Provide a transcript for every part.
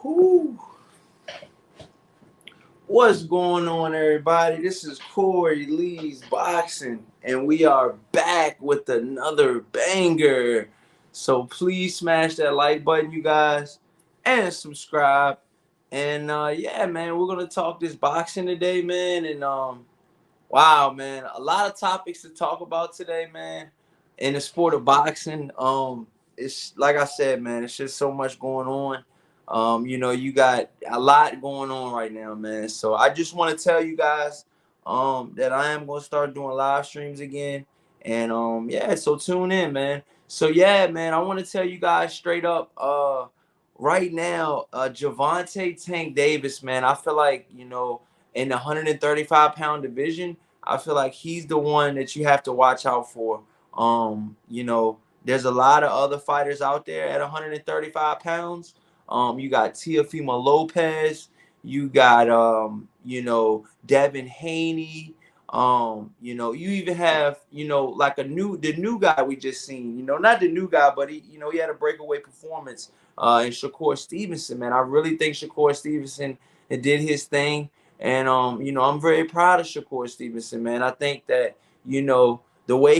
Whew. What's going on, everybody? This is Corylee's Boxing, and we are back with another banger. So please smash that like button, you guys, and subscribe. And yeah, man, we're gonna talk this boxing today, man. And wow, man, a lot of topics to talk about today, man. In the sport of boxing, it's like I said, man, it's just so much going on. You got a lot going on right now, man. So I just want to tell you guys, that I am gonna start doing live streams again, and yeah, so tune in, man. So yeah, man, I want to tell you guys straight up, right now, Javante Tank Davis, man, I feel like in the 135-pound division, I feel like he's the one that you have to watch out for. There's a lot of other fighters out there at 135 pounds. You got Teofimo Lopez, you got Devin Haney. You even have like the new guy we just seen. Not the new guy, but he had a breakaway performance in Shakur Stevenson. Man, I really think Shakur Stevenson did his thing. And I'm very proud of Shakur Stevenson, man. I think that the way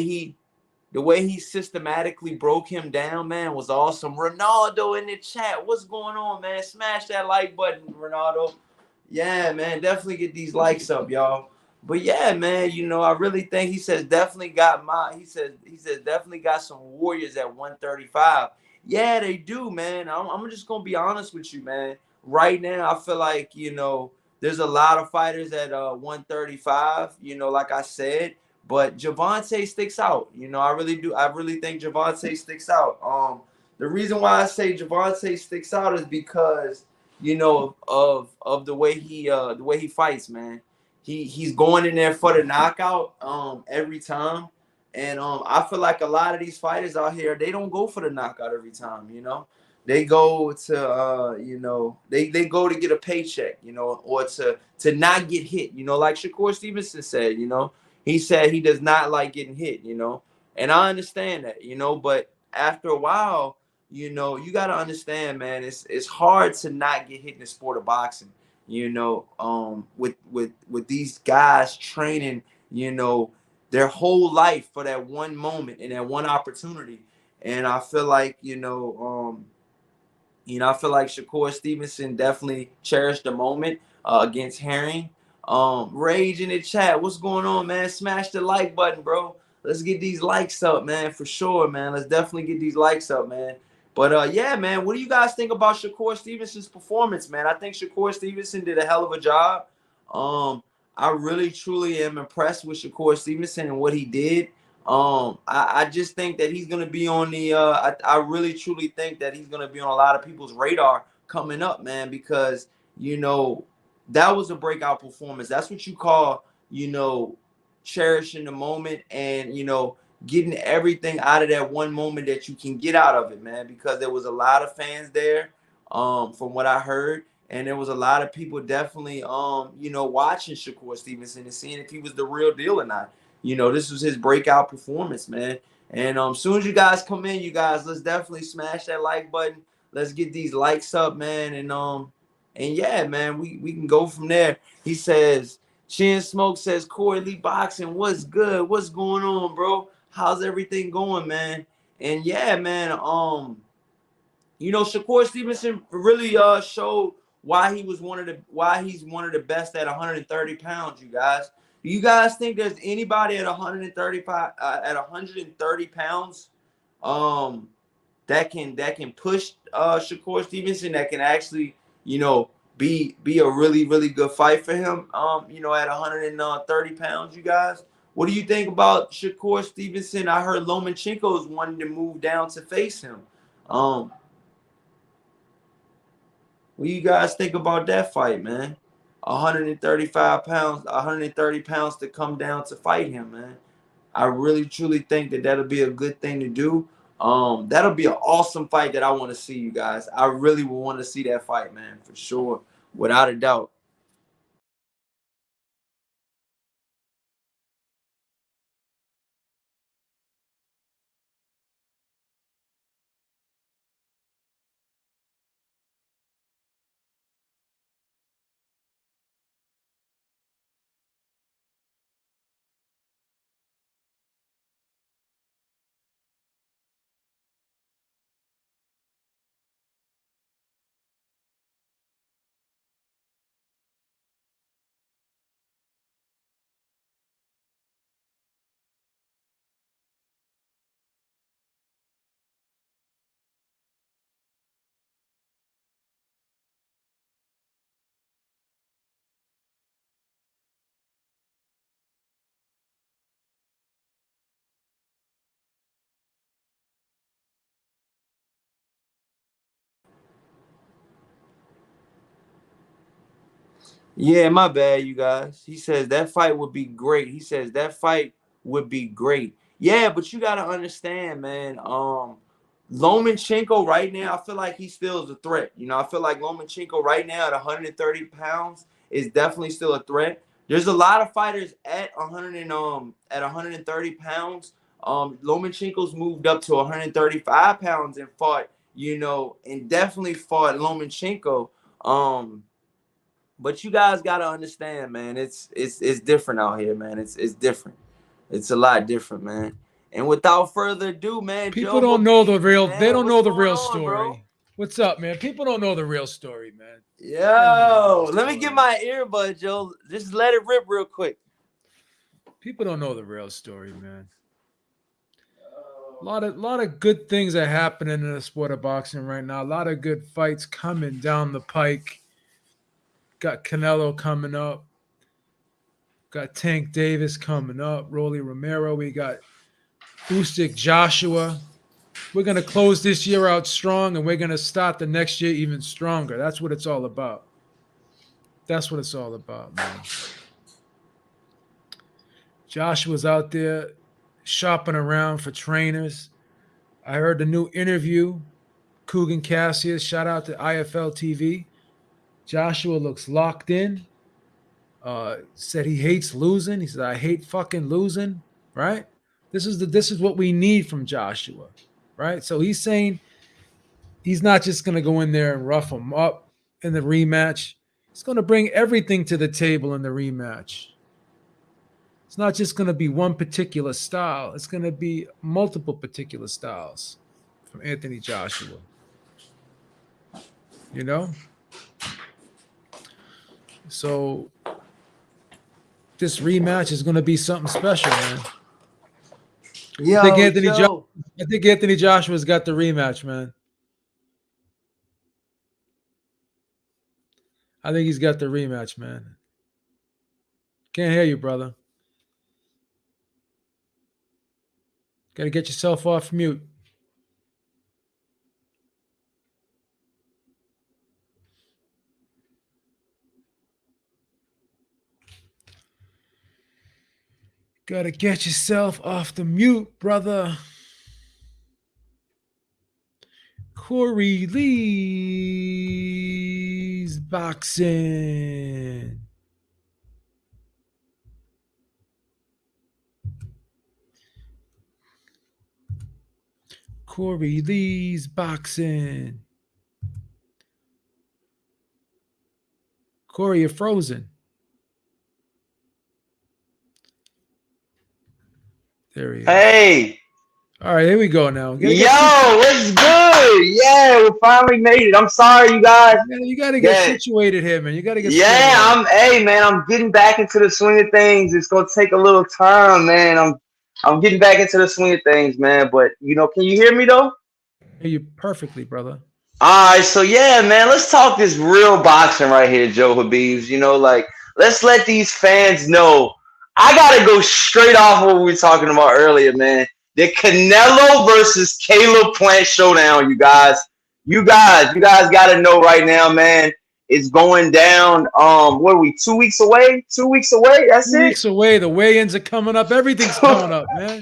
he systematically broke him down, man, was awesome. Ronaldo in the chat, what's going on, man? Smash that like button, Ronaldo. Yeah, man, definitely get these likes up, y'all. But yeah, man, I really think he says definitely got some warriors at 135. Yeah, they do, man. I'm just gonna be honest with you, man. Right now, I feel like there's a lot of fighters at 135. Like I said, but Javante sticks out. I really do. I really think Javante sticks out. The reason why I say Javante sticks out is because of the way he fights, man. He's going in there for the knockout every time. And I feel like a lot of these fighters out here, they don't go for the knockout every time. They go to they go to get a paycheck, or to not get hit, like Shakur Stevenson said. He said he does not like getting hit. And I understand that, but after a while, you got to understand, man, it's hard to not get hit in the sport of boxing. With these guys training, their whole life for that one moment and that one opportunity. And I feel like, I feel like Shakur Stevenson definitely cherished the moment against Herring. Rage in the chat, what's going on, man? Smash the like button, bro. Let's get these likes up, man, for sure, man. Let's definitely get these likes up, man. But yeah, man, what do you guys think about Shakur Stevenson's performance, man? I think Shakur Stevenson did a hell of a job. I really truly am impressed with Shakur Stevenson and what he did. I just think that he's gonna be on the I really truly think that he's gonna be on a lot of people's radar coming up, man, because that was a breakout performance. That's what you call, cherishing the moment and getting everything out of that one moment that you can get out of it, man, because there was a lot of fans there, from what I heard. And there was a lot of people definitely watching Shakur Stevenson and seeing if he was the real deal or not. This was his breakout performance, man. And soon as you guys come in, you guys, let's definitely smash that like button. Let's get these likes up, man. And yeah, man, we can go from there. He says, Chin Smoke says, Corey Lee Boxing, what's good? What's going on, bro? How's everything going, man? And yeah, man, Shakur Stevenson really showed why he's one of the best at 130 pounds, you guys. Do you guys think there's anybody at 130 pounds that can push Shakur Stevenson, that can actually be a really really good fight for him at 130 pounds, you guys? What do you think about Shakur Stevenson? I heard Lomachenko is wanting to move down to face him. What do you guys think about that fight, man? 135 pounds, 130 pounds to come down to fight him, man. I really truly think that that'll be a good thing to do. That'll be an awesome fight that I want to see, you guys. I really will want to see that fight, man, for sure, without a doubt. Yeah, my bad, you guys. He says that fight would be great. He says that fight would be great. Yeah, but you gotta understand, man. Lomachenko right now, I feel like he still is a threat. You know, I feel like Lomachenko right now at 130 pounds is definitely still a threat. There's a lot of fighters at 130 pounds. Lomachenko's moved up to 135 pounds and fought, you know, and definitely fought Lomachenko. But you guys gotta understand, man. It's different out here, man. It's different. It's a lot different, man. And without further ado, man, People Joe don't know the Habib, real. They man, don't what's know the going real on, bro? story. What's up, man? People don't know the real story, man. They don't know the real Yo, let me get story. my earbud, Joe. Just let it rip real quick. People don't know the real story, man. A lot of good things are happening in the sport of boxing right now. A lot of good fights coming down the pike. Got Canelo coming up. Got Tank Davis coming up. Rolly Romero. We got Usyk Joshua. We're gonna close this year out strong, and we're gonna start the next year even stronger. That's what it's all about. That's what it's all about, man. Joshua's out there shopping around for trainers. I heard the new interview. Coogan Cassius, shout out to IFL TV. Joshua looks locked in. Said he hates losing. He said, I hate fucking losing. Right? This is what we need from Joshua. Right? So he's saying he's not just gonna go in there and rough him up in the rematch. He's gonna bring everything to the table in the rematch. It's not just going to be one particular style. It's going to be multiple particular styles from Anthony Joshua. You know? So this rematch is going to be something special, man. Yo, I think Anthony Joshua's got the rematch, man. I think he's got the rematch, man. Can't hear you, brother. Got to get yourself off mute. Got to get yourself off the mute, brother. Corylee's boxing. Corylee's boxing. Corey, you're frozen. There he is. Hey. All right, here we go now. Yo, what's good? Yeah, we finally made it. I'm sorry, you guys. You got to get situated here, man. You got to get hey, man, I'm getting back into the swing of things. It's going to take a little time, man. I'm getting back into the swing of things, man. But, you know, can you hear me, though? I hear you perfectly, brother. All right, so, yeah, man, let's talk this real boxing right here, Joe Habibs. You know, like, let's let these fans know. I got to go straight off what we were talking about earlier, man. The Canelo versus CALEBPLANT showdown, you guys. You guys got to know right now, man. It's going down. What are we? 2 weeks away? 2 weeks away? That's 2 weeks away. The weigh-ins are coming up. Everything's coming up, man.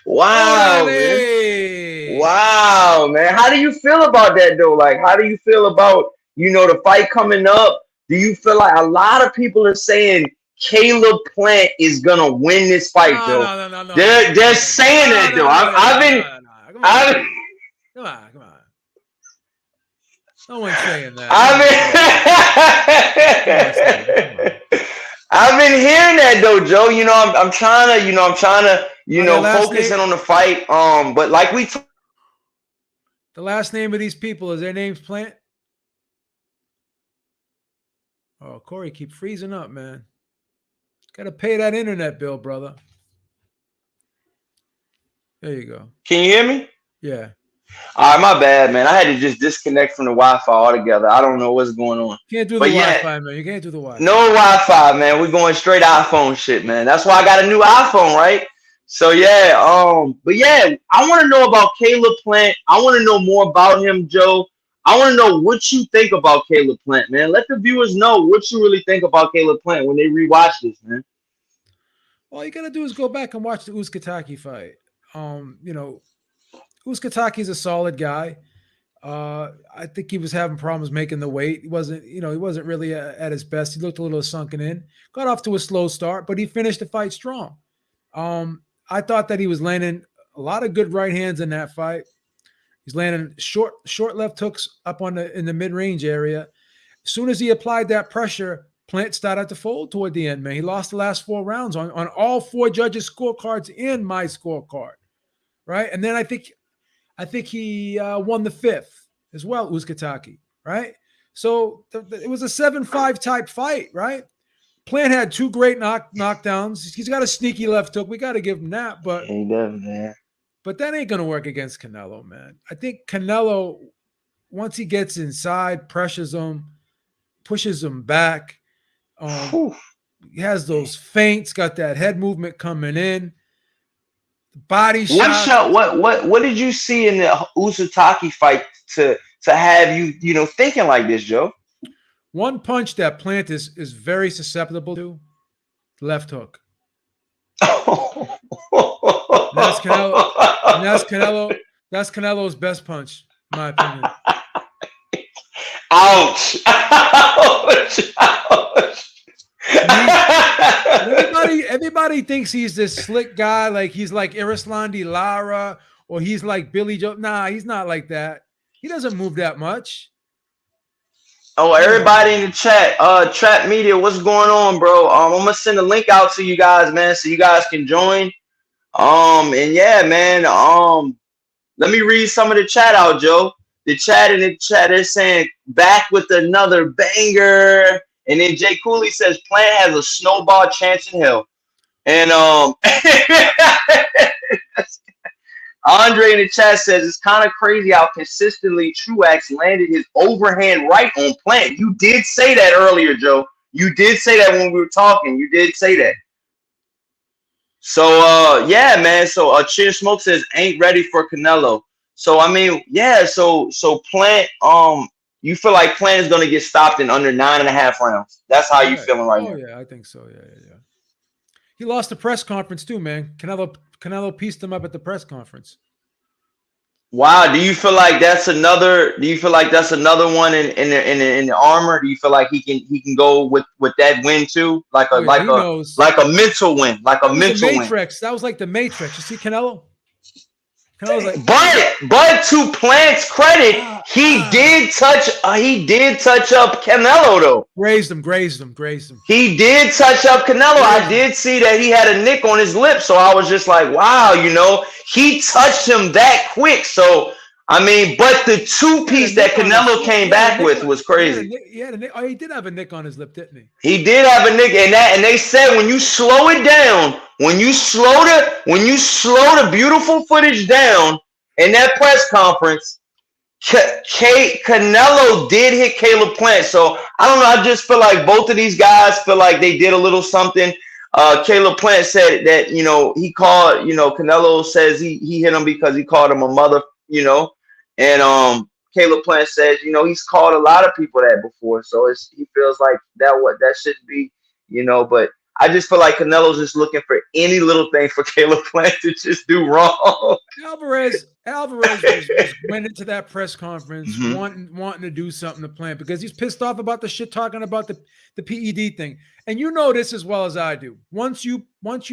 Wow, man. Wow, man. How do you feel about that, though? Like, how do you feel about, you know, the fight coming up? Do you feel like a lot of people are saying CALEBPLANT is gonna win this fight, Joe? No. They're saying that, though. Come on. No one's saying that. I've been hearing that though, Joe. You know, I'm trying to focus in on the fight. But like the last name of these people, is their names Plant? Oh, Corey, keep freezing up, man. Gotta pay that internet bill, brother. There you go. Can you hear me? Yeah. All right, my bad, man. I had to just disconnect from the Wi-Fi altogether. I don't know what's going on. You can't do the Wi-Fi, man. You can't do the Wi-Fi. No Wi-Fi, man. We're going straight iPhone shit, man. That's why I got a new iPhone, right? So yeah, but yeah, I want to know about CALEBPLANT. I want to know more about him, Joe. I want to know what you think about Caleb Plant, man. Let the viewers know what you really think about Caleb Plant when they rewatch this, man. All you gotta do is go back and watch the Uskataki fight. You know, Uskataki's a solid guy. I think he was having problems making the weight. He wasn't really at his best. He looked a little sunken in. Got off to a slow start, but he finished the fight strong. I thought that he was landing a lot of good right hands in that fight. He's landing short left hooks up in the mid range area. As soon as he applied that pressure, Plant started to fold toward the end. Man, he lost the last 4 rounds on all 4 judges' scorecards in my scorecard, right? And then I think he won the 5th as well, Uskataki, right? So it was a 7-5 type fight, right? Plant had 2 great knockdowns. He's got a sneaky left hook. We got to give him that, but He does, man. But that ain't going to work against Canelo, man. I think Canelo, once he gets inside, pressures him, pushes him back, he has those feints, got that head movement coming in, body shot. What did you see in the Usyk fight to have you thinking like this, Joe? One punch that Plant is very susceptible to, left hook. That's Canelo. And that's Canelo. That's Canelo's best punch, in my opinion. Ouch! Ouch! Ouch! Everybody thinks he's this slick guy, like he's like Arislandi Lara, or he's like Billy Joe. Nah, he's not like that. He doesn't move that much. Oh, everybody in the chat, Trap Media, what's going on, bro? I'm gonna send a link out to you guys, man, so you guys can join. And yeah, man, let me read some of the chat out, Joe. The chat is saying back with another banger. And then Jay Cooley says Plant has a snowball chance in hell. And Andre in the chat says it's kind of crazy how consistently Truax landed his overhand right on Plant. You did say that earlier, Joe. You did say that when we were talking. You did say that. So yeah, man. So Cheer Smoke says ain't ready for Canelo. So I mean, yeah. So Plant, you feel like Plant is gonna get stopped in under 9.5 rounds. That's how you feeling right now. Oh yeah, I think so. Yeah. He lost the press conference too, man. Canelo pieced him up at the press conference. Wow. Do you feel like that's another? Do you feel like that's another one in the armor? Do you feel like he can go with that win too, like a mental win, like a mental win? Matrix. That was like the Matrix. You see, Canelo. Like, but to Plant's credit, he did touch up Canelo though. Grazed him. He did touch up Canelo. I did see that he had a nick on his lip, so I was just like, wow, he touched him that quick. So I mean, but the 2-piece that Canelo came back with was crazy. He did have a nick on his lip, didn't he? He did have a nick, and they said when you slow it down, when you slow the beautiful footage down in that press conference, Canelo did hit Caleb Plant. So I don't know. I just feel like both of these guys feel like they did a little something. Caleb Plant said that he called Canelo says he hit him because he called him a mother, and Caleb Plant says he's called a lot of people that before, so he feels like that shouldn't be, but I just feel like Canelo's just looking for any little thing for Caleb Plant to just do wrong. Alvarez went into that press conference wanting to do something to Plant because he's pissed off about the shit talking about the PED thing. And you know this as well as I do. Once you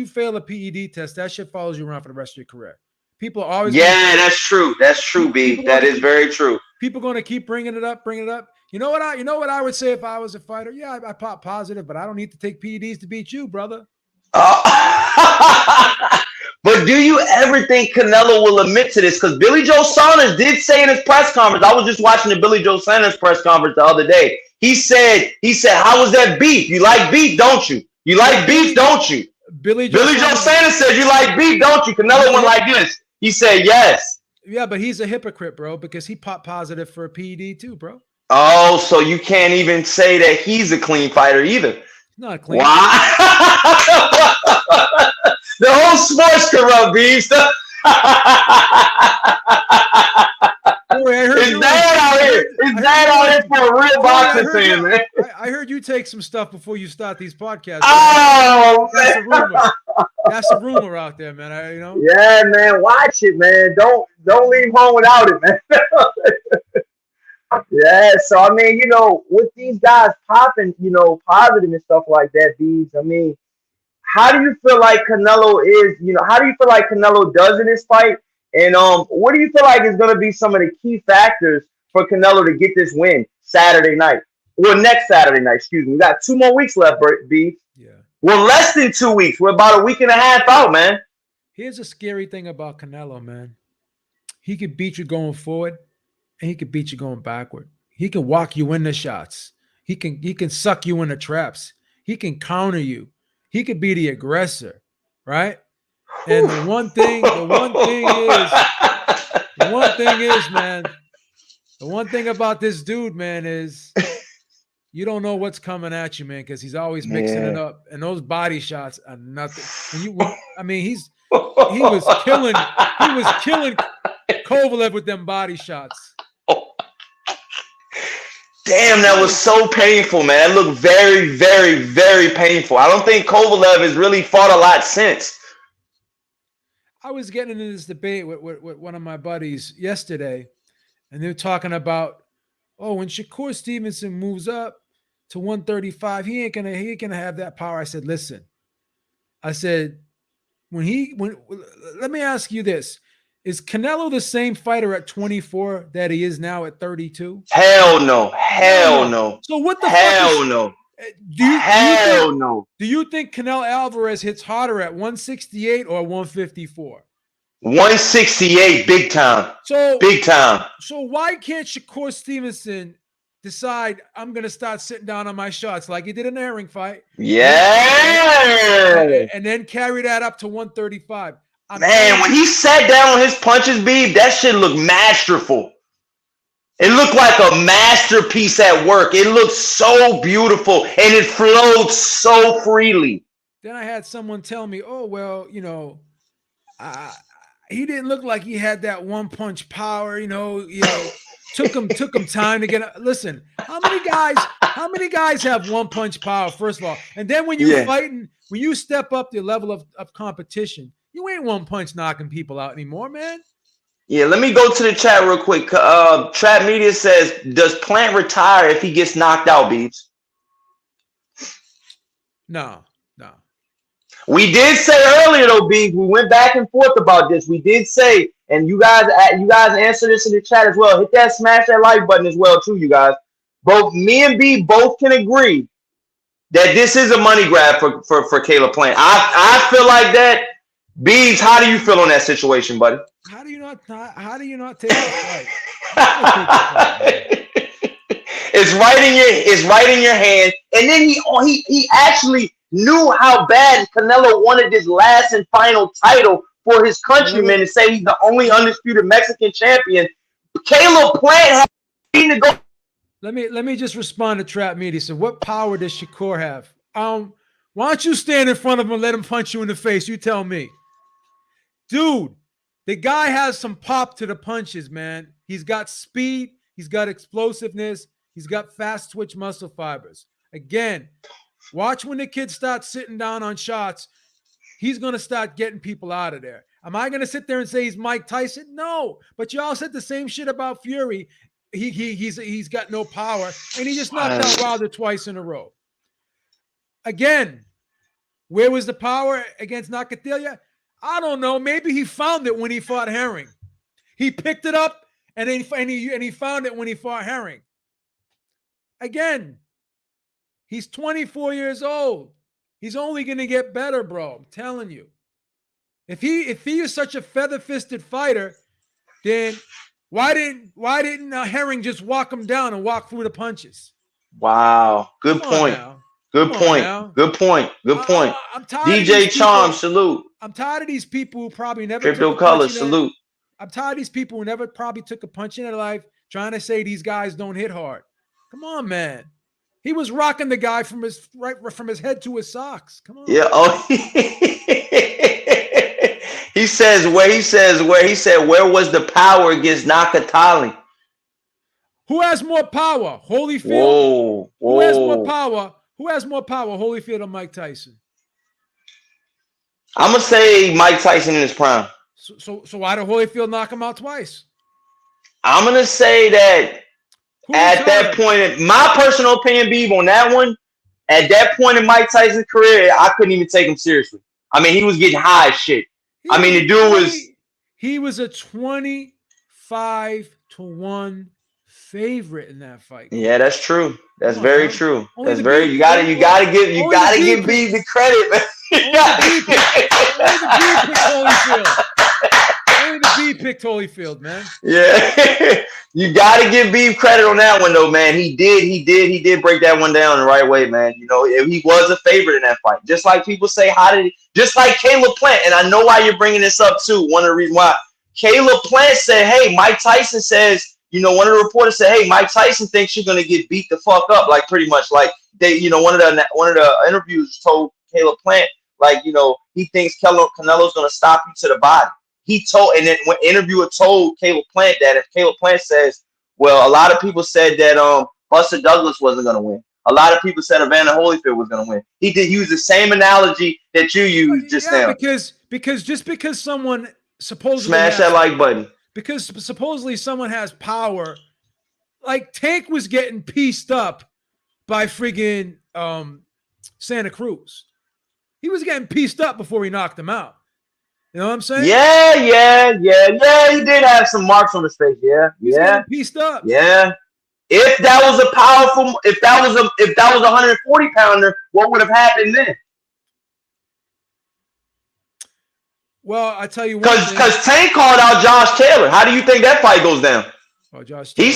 fail a PED test, that shit follows you around for the rest of your career. People are always that's true. That's true, B. That is very true. People going to keep bringing it up. You know what I would say if I was a fighter? Yeah, I pop positive, but I don't need to take PEDs to beat you, brother. But do you ever think Canelo will admit to this? Because Billy Joe Saunders did say in his press conference, I was just watching the Billy Joe Saunders press conference the other day. He said, how was that beef? You like beef, don't you? You like beef, don't you? Billy Joe Saunders said, you like beef, don't you? Canelo went like this. He said, yes. Yeah, but he's a hypocrite, bro, because he popped positive for a PED too, bro. Oh, so you can't even say that he's a clean fighter either. He's not a clean. Wow. The whole sports corrupt, Beebs. It's bad out here. It's bad out here for a real boxing fan, man. I heard you take some stuff before you start these podcasts. Oh, that's man. a rumor. That's a rumor out there, man. Yeah, man. Watch it, man. Don't leave home without it, man. Yeah. So I mean, with these guys popping, positive and stuff like that, Beebs. I mean, how do you feel like Canelo is? How do you feel like Canelo does in this fight? And what do you feel like is going to be some of the key factors for Canelo to get this win Saturday night? Well, next Saturday night, excuse me. We got 2 more weeks left, Beebs. Yeah. Well, less than 2 weeks. We're about a week and a half out, man. Here's a scary thing about Canelo, man. He could beat you going forward, and he could beat you going backward. He can walk you into shots. He can suck you into traps. He can counter you. He could be the aggressor, right? And the one thing about this dude, man, is you don't know what's coming at you, man, because he's always mixing it up. And those body shots are nothing. He was killing Kovalev with them body shots. Damn, that was so painful, man. It looked very, very, very painful. I don't think Kovalev has really fought a lot since. I was getting into this debate with one of my buddies yesterday, and they were talking about, when Shakur Stevenson moves up to 135, he ain't gonna have that power. I said, listen, let me ask you this. Is Canelo the same fighter at 24 that he is now at 32? Hell no. Hell no. So what the hell no. Do you think Canelo Alvarez hits harder at 168 or 154? 168, big time. Big time. So why can't Shakur Stevenson decide I'm going to start sitting down on my shots like he did in the Herring fight? Yeah. And then carry that up to 135. Man, when he sat down on his punches, Beeb, that shit looked masterful. It looked like a masterpiece at work. It looked so beautiful, and it flowed so freely. Then I had someone tell me, he didn't look like he had that one punch power. Took him time to get. Listen, how many guys have one punch power? First of all, and then when you're fighting, when you step up the level of competition, you ain't one punch knocking people out anymore, man. Yeah, let me go to the chat real quick. Trap Media says, does Plant retire if he gets knocked out, Beebs? No. We did say earlier, though, Beebs, we went back and forth about this. We did say, and you guys answer this in the chat as well. Hit that, smash that like button as well, too, you guys. Both me and B both can agree that this is a money grab for Caleb Plant. I feel like that. Beebs, how do you feel on that situation, buddy? How do you not take that fight? It's right in your hand. And then he actually knew how bad Canelo wanted this last and final title for his countrymen and say he's the only undisputed Mexican champion. Caleb Plant had to go. Let me just respond to Trap Media. So what power does Shakur have? Why don't you stand in front of him and let him punch you in the face? You tell me. Dude, the guy has some pop to the punches, man. He's got speed. He's got explosiveness. He's got fast twitch muscle fibers. Again, watch when the kid starts sitting down on shots. He's going to start getting people out of there. Am I going to sit there and say he's Mike Tyson? No. But y'all said the same shit about Fury. He's got no power, and he just knocked out Wilder twice in a row. Again, where was the power against Nakathila? I don't know. Maybe he found it when he fought Herring. He picked it up and he found it when he fought Herring. Again, he's 24 years old. He's only going to get better, bro. I'm telling you. If he is such a feather-fisted fighter, then why didn't Herring just walk him down and walk through the punches? Wow. Good point. Good point. I'm tired DJ Charm, salute. I'm tired of these people who probably never Crypto Color, salute. I'm tired of these people who never probably took a punch in their life trying to say these guys don't hit hard. Come on, man. He was rocking the guy from his head to his socks. Come on. Yeah. Oh, he said, where was the power against Nakatali? Who has more power, Holyfield? Whoa, whoa. Who has more power? Who has more power, Holyfield or Mike Tyson? I'm gonna say Mike Tyson in his prime. So why did Holyfield knock him out twice? I'm gonna say that at that point, my personal opinion, Beeb, on that one, at that point in Mike Tyson's career, I couldn't even take him seriously. I mean, he was getting high as shit. I mean, the dude was. He was a 25-1 favorite in that fight. Yeah, that's true. That's very true. That's very. You gotta give Beeb the credit, man. Only the B picked Holyfield, man. Yeah, you gotta give Beeb credit on that one, though, man. He did break that one down the right way, man. You know, he was a favorite in that fight. Just like people say, just like Caleb Plant, and I know why you're bringing this up too. One of the reasons why Caleb Plant said, "Hey, Mike Tyson says." You know, one of the reporters said, "Hey, Mike Tyson thinks you're gonna get beat the fuck up." Like pretty much, like they, you know, one of the interviews told Caleb Plant, like, you know, he thinks Canelo's gonna stop you to the body. He told, and then when interviewer told Caleb Plant that, if Caleb Plant says, "Well, a lot of people said that Buster Douglas wasn't gonna win. A lot of people said Evander Holyfield was gonna win." He did use the same analogy that you used just now. Because just because someone supposedly smash that like button. Because supposedly someone has power, like Tank was getting pieced up by friggin' Santa Cruz. He was getting pieced up before he knocked him out. You know what I'm saying? Yeah. He did have some marks on his face. Yeah. Pieced up. Yeah. If that was a 140 pounder, what would have happened then? Well, I tell you what. Because Tank called out Josh Taylor. How do you think that fight goes down? Oh, Josh Taylor. He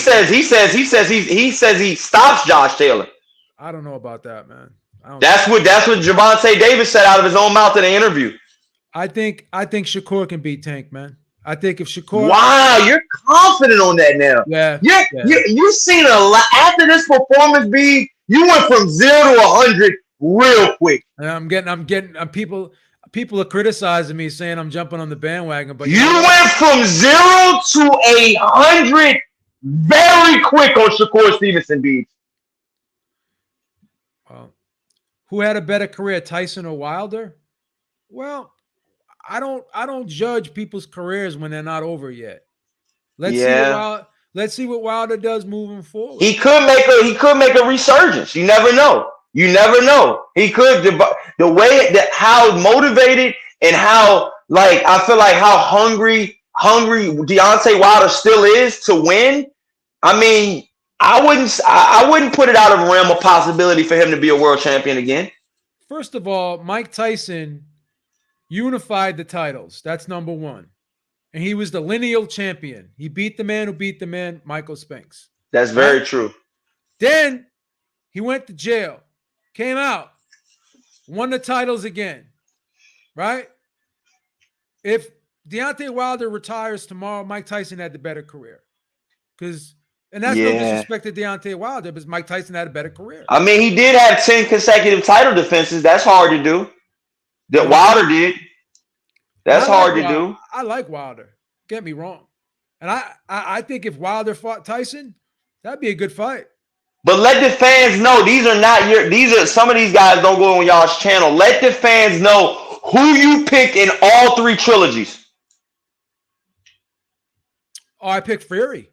says he stops Josh Taylor. I don't know about that, man. That's what Gervonta Davis said out of his own mouth in the interview. I think Shakur can beat Tank, man. I think if Shakur. Wow, you're confident on that now. Yeah. You've seen a lot after this performance, B. You went from 0 to 100 real quick. And I'm getting people are criticizing me, saying I'm jumping on the bandwagon, but you went from 0 to 100 very quick on Shakur Stevenson, B. Who had a better career, Tyson or Wilder? Well, I don't judge people's careers when they're not over yet. Let's see what Wilder does moving forward. He could make a resurgence. You never know. He could. The way that how motivated and how, like, I feel like how hungry Deontay Wilder still is to win. I mean, I wouldn't put it out of the realm of possibility for him to be a world champion again. First of all, Mike Tyson unified the titles. That's number one. And he was the lineal champion. He beat the man who beat the man, Michael Spinks. That's very true. Then he went to jail, came out, won the titles again, right? If Deontay Wilder retires tomorrow, Mike Tyson had the better career. And that's no disrespect to Deontay Wilder, but Mike Tyson had a better career. I mean, he did have 10 consecutive title defenses. That's hard to do. That Wilder did. That's hard to do. I like Wilder. Get me wrong. And I think if Wilder fought Tyson, that'd be a good fight. But let the fans know some of these guys don't go on y'all's channel. Let the fans know who you pick in all three trilogies. Oh, I picked Fury.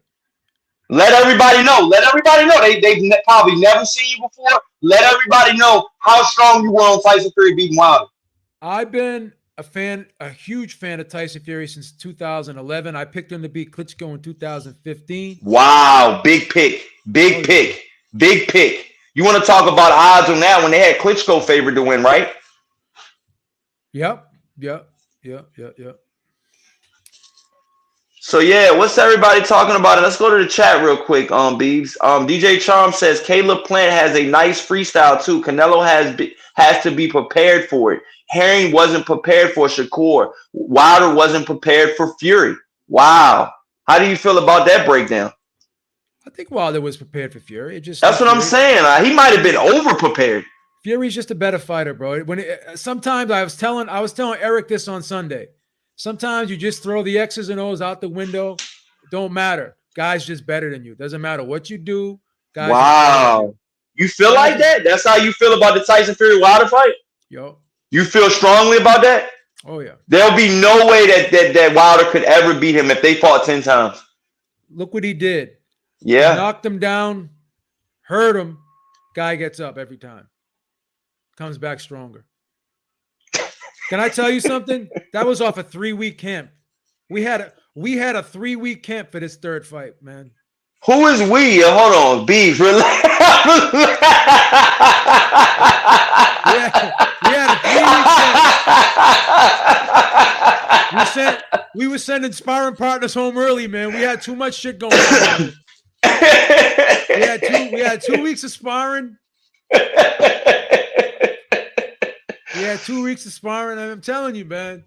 Let everybody know. They've probably never seen you before. Let everybody know how strong you were on Tyson Fury beating Wilder. I've been a huge fan of Tyson Fury since 2011. I picked him to beat Klitschko in 2015. Wow, big pick. You want to talk about odds on that when they had Klitschko favored to win, right? Yep. So yeah, what's everybody talking about? And let's go to the chat real quick, Beebs. DJ Charm says Caleb Plant has a nice freestyle too. Canelo has to be prepared for it. Herring wasn't prepared for Shakur. Wilder wasn't prepared for Fury. Wow. How do you feel about that breakdown? I think Wilder was prepared for Fury. That's what I'm saying. He might have been over prepared. Fury's just a better fighter, bro. Sometimes I was telling Eric this on Sunday. Sometimes you just throw the X's and O's out the window. It don't matter. Guy's just better than you. Doesn't matter what you do. Guy's just better than Wow. You feel like that? That's how you feel about the Tyson Fury Wilder fight? Yo. You feel strongly about that? Oh, yeah. There'll be no way that Wilder could ever beat him if they fought 10 times. Look what he did. Yeah. He knocked him down, hurt him. Guy gets up every time. Comes back stronger. Can I tell you something? That was off a 3-week camp. We had a 3-week camp for this third fight, man. Who is we? Hold on, Beebs. Relax. We had a 3-week camp. We were sending sparring partners home early, man. We had too much shit going on. We had 2 weeks of sparring. We had 2 weeks of sparring, and I'm telling you, man.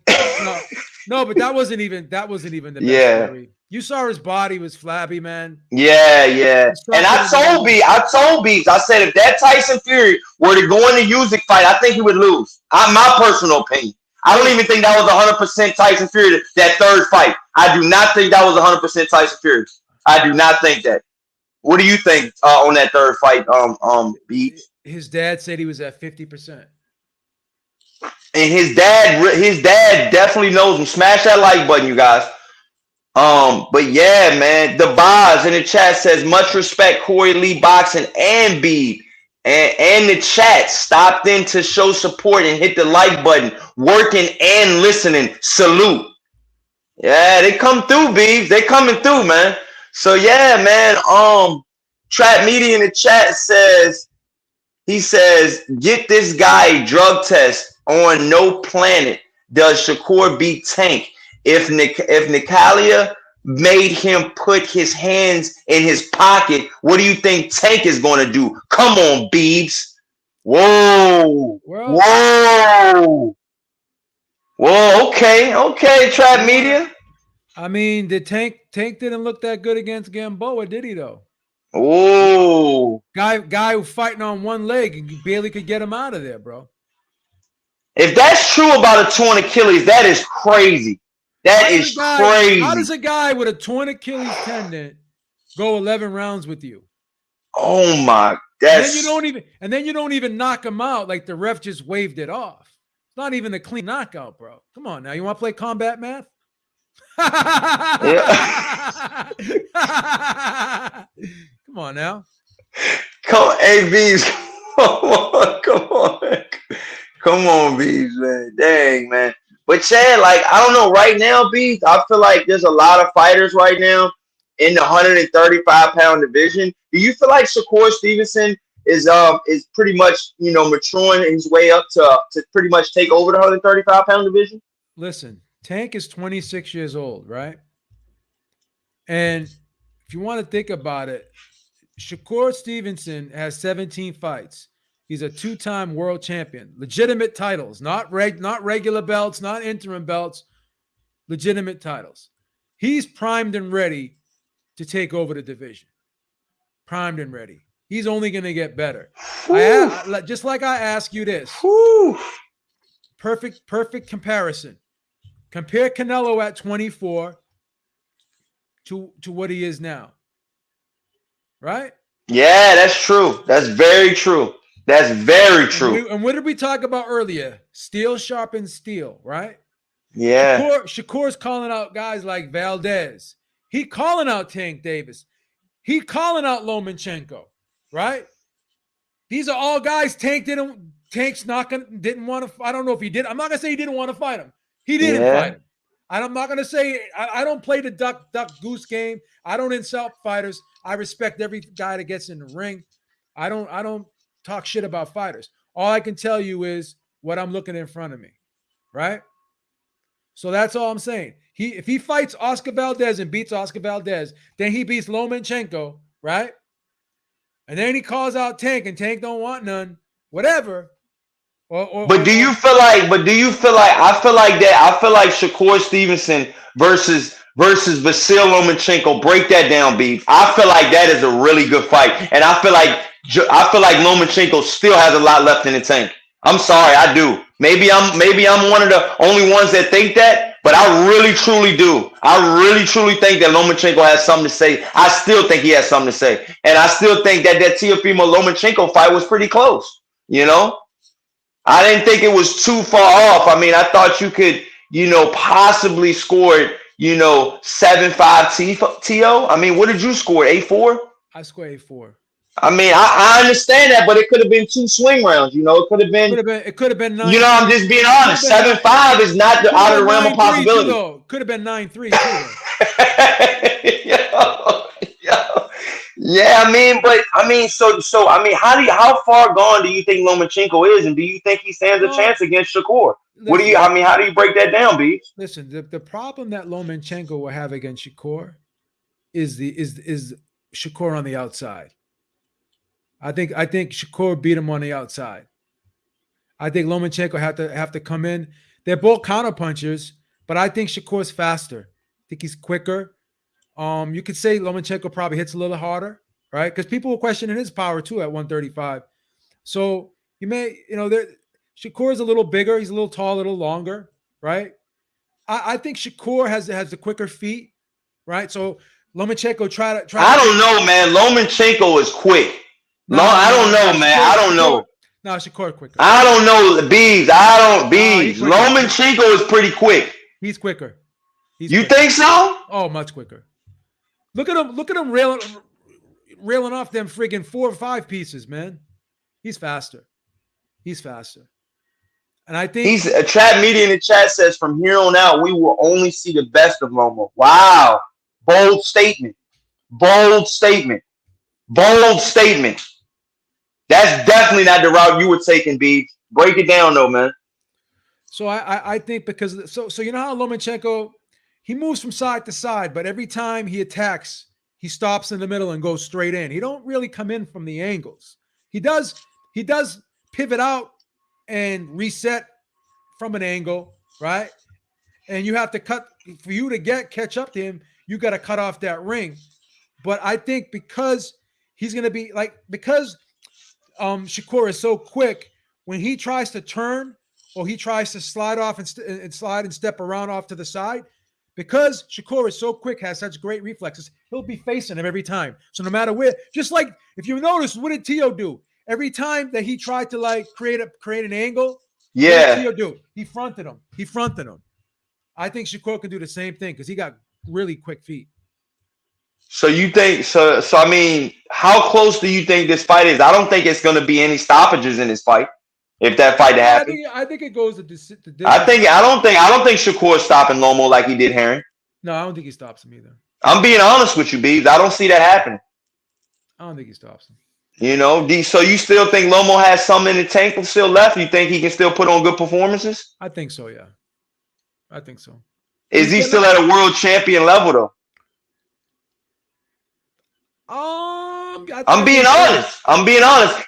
No, but that wasn't even the best story. You saw his body was flabby, man. Yeah. And I told Beebs, I said if that Tyson Fury were to go in the Usyk fight, I think he would lose. My personal opinion. I don't even think that was 100% Tyson Fury, that third fight. I do not think that was 100% Tyson Fury. I do not think that. What do you think on that third fight, Beebs? His dad said he was at 50%. And his dad definitely knows him. Smash that like button, you guys. But yeah, man, the Boz in the chat says much respect, Corylee Boxing and Beeb. And the chat stopped in to show support and hit the like button. Working and listening. Salute. Yeah, they come through, Beebs. They coming through, man. So yeah, man. Trap Media in the chat says, get this guy a drug test. On no planet does Shakur beat Tank. If Nikalia made him put his hands in his pocket, what do you think Tank is going to do? Come on, Beebs. Whoa. Okay, Trap Media. I mean, the Tank didn't look that good against Gamboa, did he though? Oh. Guy who fighting on one leg and you barely could get him out of there, bro. If that's true about a torn Achilles, that is crazy. That is crazy. How does a guy with a torn Achilles tendon go 11 rounds with you? Oh my! And then you don't even knock him out. Like the ref just waved it off. It's not even a clean knockout, bro. Come on now. You want to play combat math? Yeah. Come on now. Come, ABs. Come on, Beebs, man. Dang, man. But Chad, like, I don't know. Right now, Beebs, I feel like there's a lot of fighters right now in the 135-pound division. Do you feel like Shakur Stevenson is pretty much, maturing his way up to pretty much take over the 135-pound division? Listen, Tank is 26 years old, right? And if you want to think about it, Shakur Stevenson has 17 fights. He's a 2-time world champion. Legitimate titles, not regular belts, not interim belts, legitimate titles. He's primed and ready to take over the division. Primed and ready. He's only going to get better. Just like I ask you this. Perfect comparison. Compare Canelo at 24 to what he is now. Right? Yeah, that's true. That's very true. That's very true. And what did we talk about earlier? Steel sharpens steel, right? Yeah. Shakur's calling out guys like Valdez. He calling out Tank Davis. He calling out Lomachenko, right? These are all guys Tank's didn't want to. I don't know if he did. I'm not gonna say he didn't want to fight him. He didn't fight him. I'm not gonna say I don't play the duck goose game. I don't insult fighters. I respect every guy that gets in the ring. I don't talk shit about fighters. All I can tell you is what I'm looking in front of me, right? So that's all I'm saying. If he fights Oscar Valdez and beats Oscar Valdez, then he beats Lomachenko, right? And then he calls out Tank, and Tank don't want none, whatever. But do you feel like? I feel like Shakur Stevenson versus Vasyl Lomachenko. Break that down, Beef. I feel like that is a really good fight, and I feel like Lomachenko still has a lot left in the tank. I'm sorry, I do. Maybe I'm one of the only ones that think that, But I really truly do. I really truly think that Lomachenko has something to say. I still think he has something to say, and I still think that Teofimo Lomachenko fight was pretty close. You know, I didn't think it was too far off. I mean, I thought you could, possibly score it, 7-5 TO. I mean, what did you score? 8-4? I scored 8-4. I mean, I understand that, but it could have been 2 swing rounds. It could have been. It could have been 9. I'm just being honest. 7-5 is not out of the realm of possibility. Could have been 9-3 Yeah, I mean, so how far gone do you think Lomachenko is, and do you think he stands a chance against Shakur? How do you break that down, B? Listen, the problem that Lomachenko will have against Shakur is Shakur on the outside. I think Shakur beat him on the outside. I think Lomachenko have to come in. They're both counterpunchers, but I think Shakur's faster. I think he's quicker. You could say Lomachenko probably hits a little harder, right? Because people were questioning his power too at 135. So you may, Shakur is a little bigger. He's a little tall, a little longer, right? I think Shakur has the quicker feet, right? So Lomachenko try. I don't know, man. Lomachenko is quick. I don't know, man. I don't know. No, Shakur quicker. I don't know, Beebs. Beebs. Lomachenko is pretty quick. He's quicker. You think so? Oh, much quicker. Look at him railing off them friggin' 4 or 5 pieces, man. He's faster. And I think he's a chat media in the chat says from here on out we will only see the best of Lomo. Wow. Bold statement. That's definitely not the route you were taking, B. Break it down though, man. So I think because so you know how Lomachenko, he moves from side to side, but every time he attacks, he stops in the middle and goes straight in. He don't really come in from the angles. He does pivot out and reset from an angle, right? And you have to cut for you to catch up to him, you got to cut off that ring. But I think because he's going to be because Shakur is so quick, when he tries to turn or he tries to slide off and slide and step around off to the side, because Shakur is so quick, has such great reflexes, he'll be facing him every time. So no matter where, just like if you notice, what did Tio do? Every time that he tried to create an angle, what did Tio do? He fronted him. I think Shakur can do the same thing because he got really quick feet. So you think so? I mean, how close do you think this fight is? I don't think it's going to be any stoppages in this fight. If that fight happens, I think it goes to I don't think Shakur is stopping Lomo like he did Herring. No, I don't think he stops him either. I'm being honest with you, Beebs. I don't see that happening. I don't think he stops him. So you still think Lomo has something in the tank still left? You think he can still put on good performances? I think so, yeah. I think so. Is he still at a world champion level though? I'm being honest.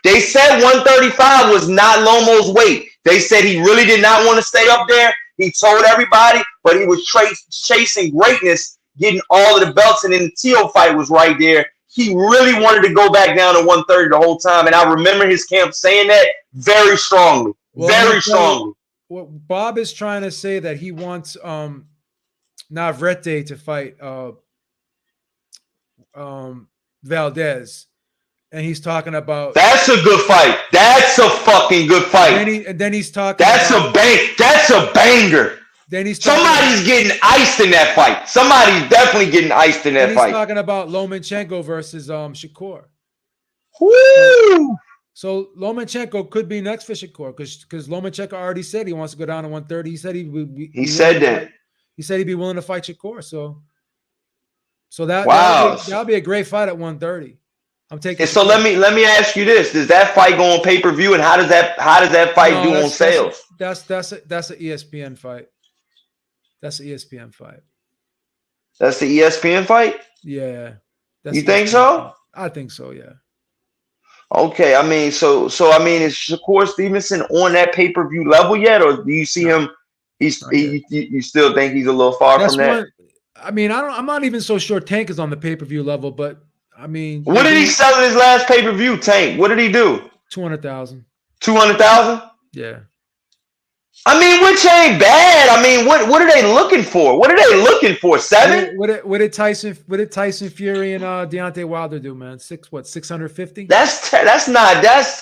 They said 135 was not Lomo's weight. They said he really did not want to stay up there. He told everybody, but he was chasing greatness, getting all of the belts, and then the Tio fight was right there. He really wanted to go back down to 130 the whole time, and I remember his camp saying that very strongly. What Bob is trying to say that he wants Navarrete to fight Valdez, and he's talking about that's a good fight. That's a fucking good fight. And then he's talking. That's a banger. Then he's somebody's getting iced in that fight. Somebody's definitely getting iced in that fight. He's talking about Lomachenko versus Shakur. Woo! So Lomachenko could be next for Shakur because Lomachenko already said he wants to go down to 130. He said he said that. He said he'd be willing to fight Shakur. So that'll be a great fight at 130. I'm taking. So let me ask you this: does that fight go on pay per view, and how does that fight do on sales? That's an ESPN fight. That's an ESPN fight. That's the ESPN fight. Yeah. You think so? I think so. Yeah. Okay. I mean, so I mean, is Shakur Stevenson on that pay per view level yet, or do you see him? You still think he's a little far from that? I mean, I'm not even so sure Tank is on the pay per view level, but I mean, what did he sell in his last pay per view? Tank. What did he do? 200,000. 200,000? Yeah. I mean, which ain't bad. I mean, what are they looking for? What are they looking for? 7? What did Tyson Fury and Deontay Wilder do, man? 650? That's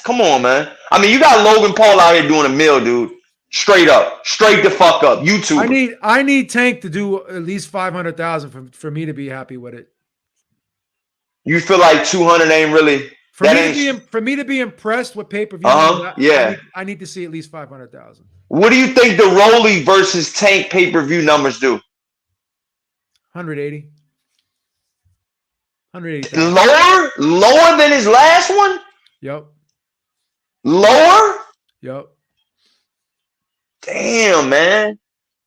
come on, man. I mean, you got Logan Paul out here doing a mill, dude. Straight up, straight the fuck up. YouTuber. I need Tank to do at least 500,000 for me to be happy with it. You feel like 200 ain't really for me to be impressed with pay-per-view. Yeah. I need to see at least 500,000. What do you think the Rolly versus Tank pay-per-view numbers do? 180. 180,000. Lower than his last one? Yep. Lower? Yep. Damn, man.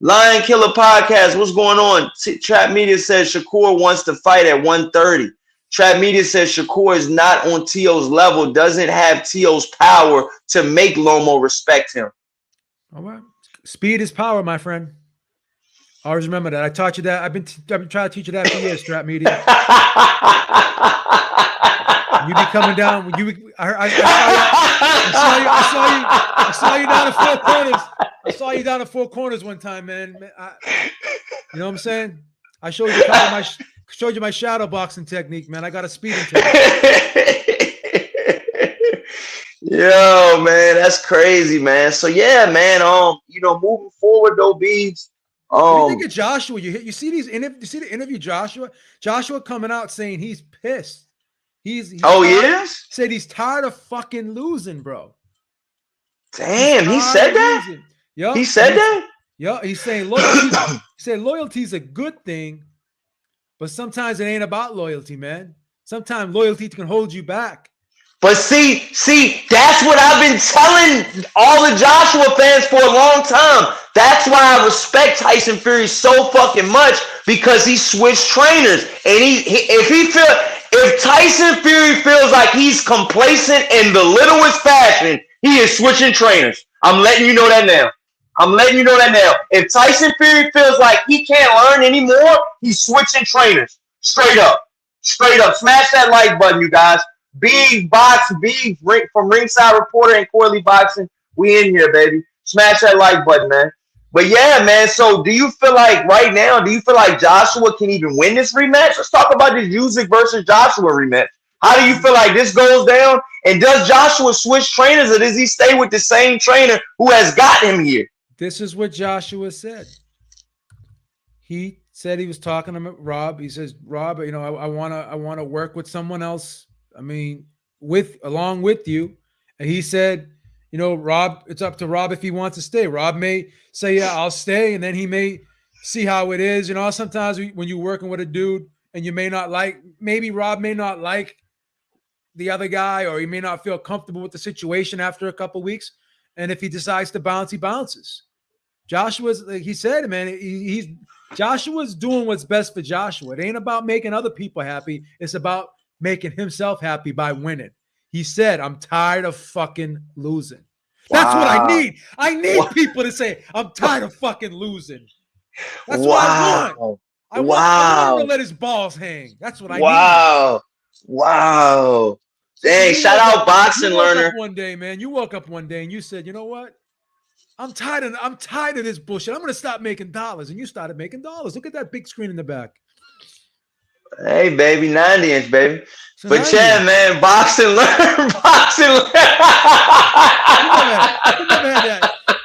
Lion Killer Podcast, what's going on? Trap Media says Shakur wants to fight at 130. Trap Media says Shakur is not on T.O.'s level, doesn't have T.O.'s power to make Lomo respect him. All right. Speed is power, my friend. Always remember that. I taught you that. I've been trying to teach you that for years, Trap Media. You be coming down. I saw you down at Four Corners. I saw you down at Four Corners one time, man. You know what I'm saying? I showed you my shadow boxing technique, man. I got a speeding technique. Yo, man, that's crazy, man. So yeah, man. Moving forward though, Beebs. What do you think of Joshua? You see the interview, Joshua? Joshua coming out saying he's pissed. Said he's tired of fucking losing, bro. Damn, he said that? Yep. He said that? Yeah, he's saying loyalty. He said loyalty's a good thing, but sometimes it ain't about loyalty, man. Sometimes loyalty can hold you back. But see, that's what I've been telling all the Joshua fans for a long time. That's why I respect Tyson Fury so fucking much, because he switched trainers. And if Tyson Fury feels like he's complacent in the littlest fashion, he is switching trainers. I'm letting you know that now. If Tyson Fury feels like he can't learn anymore, he's switching trainers. Straight up. Smash that like button, you guys. Beebs from Ringside Reporter and Corylee Boxing. We in here, baby. Smash that like button, man. But yeah, man. So do you feel like right now, Joshua can even win this rematch? Let's talk about this Usyk versus Joshua rematch. How do you feel like this goes down? And does Joshua switch trainers, or does he stay with the same trainer who has got him here? This is what Joshua said. He said he was talking to Rob. He says, Rob, I want to work with someone else. I mean, along with you. And he said, Rob, it's up to Rob if he wants to stay. Rob may say, yeah, I'll stay. And then he may see how it is. Sometimes when you're working with a dude and you maybe Rob may not like the other guy, or he may not feel comfortable with the situation after a couple of weeks. And if he decides to bounce, he bounces. Joshua's, like he said, man, Joshua's doing what's best for Joshua. It ain't about making other people happy. It's about making himself happy by winning. He said, I'm tired of fucking losing. That's what I need. I need people to say, I'm tired of fucking losing. That's what I want. I want him to let his balls hang. That's what I need. Wow. Dang, shout out Boxing Learner. You woke up one day and you said, you know what? I'm tired of this bullshit. I'm going to stop making dollars. And you started making dollars. Look at that big screen in the back. Hey, baby, 90-inch, baby. So but yeah, man, Boxing Learner.